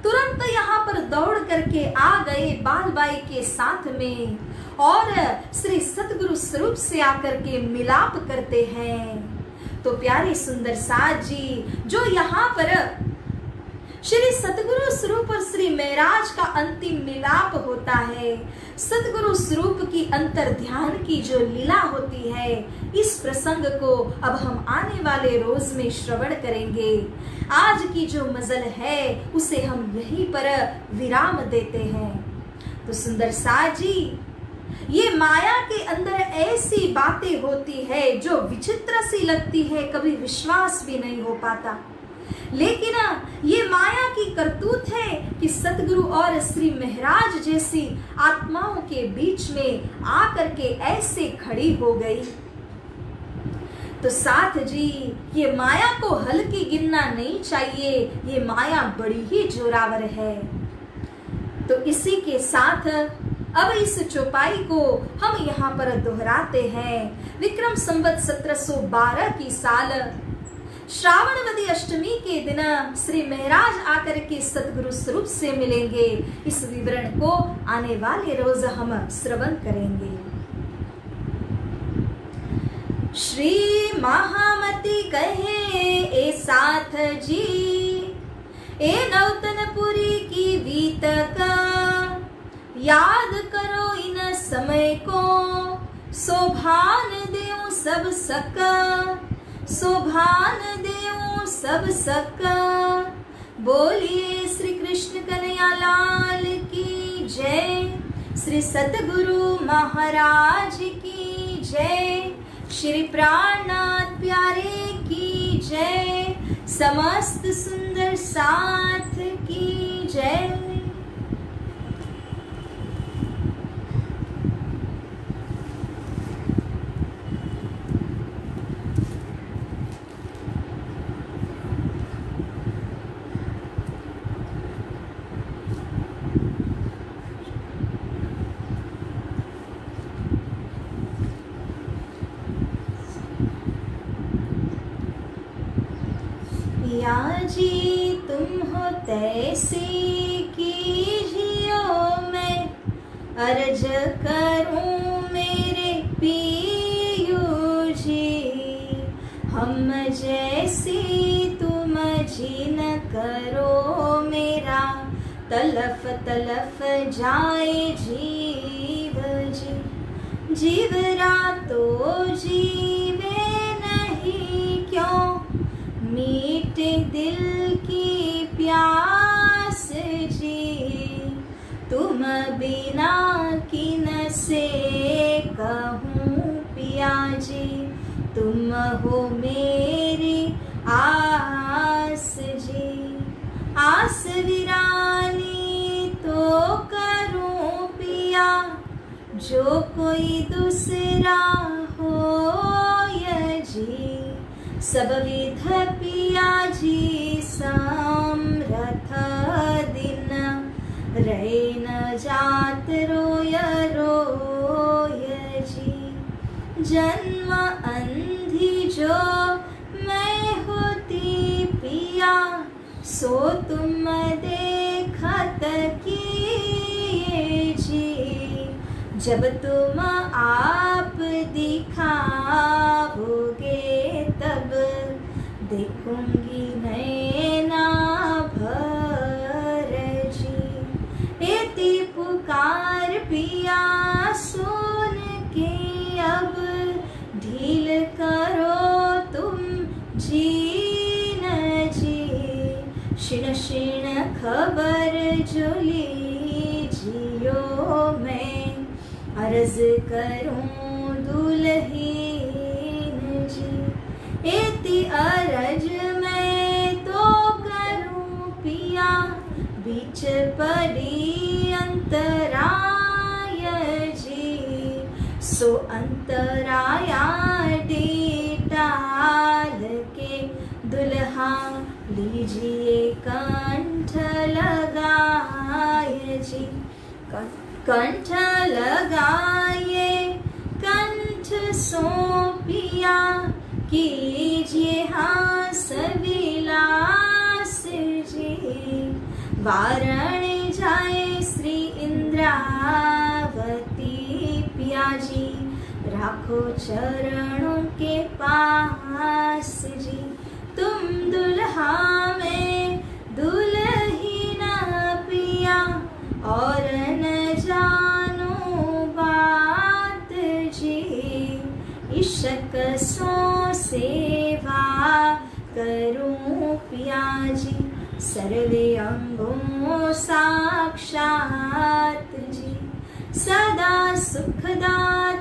तुरंत यहाँ पर दौड़ करके आ गए बालबाई के साथ में और श्री सतगुरु स्वरूप से आकर के मिलाप करते हैं। तो प्यारे सुंदर साज जी जो यहाँ पर श्री सतगुरु स्वरूप और श्री महराज का अंतिम मिलाप होता है। सतगुरु स्वरूप की अंतर ध्यान की जो लीला होती है, इस प्रसंग को अब हम आने वाले रोज में श्रवण करेंगे। आज की जो मजल है उसे हम यहीं पर विराम देते हैं। तो सुंदर साज जी, ये माया के अंदर ऐसी बातें होती है जो विचित्र सी लगती है, कभी विश्वास भी नहीं हो पाता। लेकिन ये माया की करतूत है कि सतगुरु और श्री महराज जैसी आत्माओं के बीच में आकर के ऐसे खड़ी हो गई। तो साथ जी, ये माया को हल्की गिनना नहीं चाहिए, ये माया बड़ी ही जोरावर है। तो इसी के साथ अब इस चौपाई को हम यहाँ पर दोहराते हैं। विक्रम संवत 1712 की साल श्रावणवती अष्टमी के दिन श्री महराज आकर के सतगुरु स्वरूप से मिलेंगे। इस विवरण को आने वाले रोज हम श्रवण करेंगे। श्री महामती कहे ए साथ जी, ए नौतनपुरी की बीतक, याद करो इन समय को, शोभान देऊ सब सक, शोभान देऊ सब सक। बोलिए श्री कृष्ण कन्हैया लाल की जय, श्री सतगुरु महाराज की जय, श्री प्राणनाथ प्यारे की जय, समस्त सुंदर साथ की जय। पिया जी तुम हो तैसी कीजियो, मैं अर्ज करूं मेरे पियू जी, हम जैसी तुम जी न करो, मेरा तलफ तलफ जाए जीव जी, जीव रातो जीवे नहीं क्यों, मीठे दिल की प्यास जी, तुम बिना किन से कहूँ पिया जी, तुम हो मेरी आस जी, आस विरानी तो करूँ पिया, जो कोई दूसरा हो ये जी, सब विध पिया जी समरथ दिन, रहे न जात रोय रोय जी, जन्म अंधी जो मैं होती पिया, सो तुम देखत किए जी, जब तुम आप दिखाओगे तब देखूंगी नैना भर जी, एती पुकार पिया सुन के अब, ढील करो तुम जीन जी, क्षीण क्षीण खबर जो लीजियो, मैं अर्ज करूं दुल्हीन जी, एती अरज मैं तो करूं पिया, बीच पड़ी अंतराय जी, सो अंतराया डाल के दुल्हा लीजिए कंठ लगाए जी, कंठ लगाए कंठ सौंपिया, कीजिए हास विलास जी, वारण जाए श्री इंद्रावती पिया जी, राखो चरणों के पास जी, तुम दुल्हा में दुल्हा और न जानो बात जी, इशक सो सेवा करूं पिया जी, सर्वे अंगों साक्षात जी, सदा सुखदायक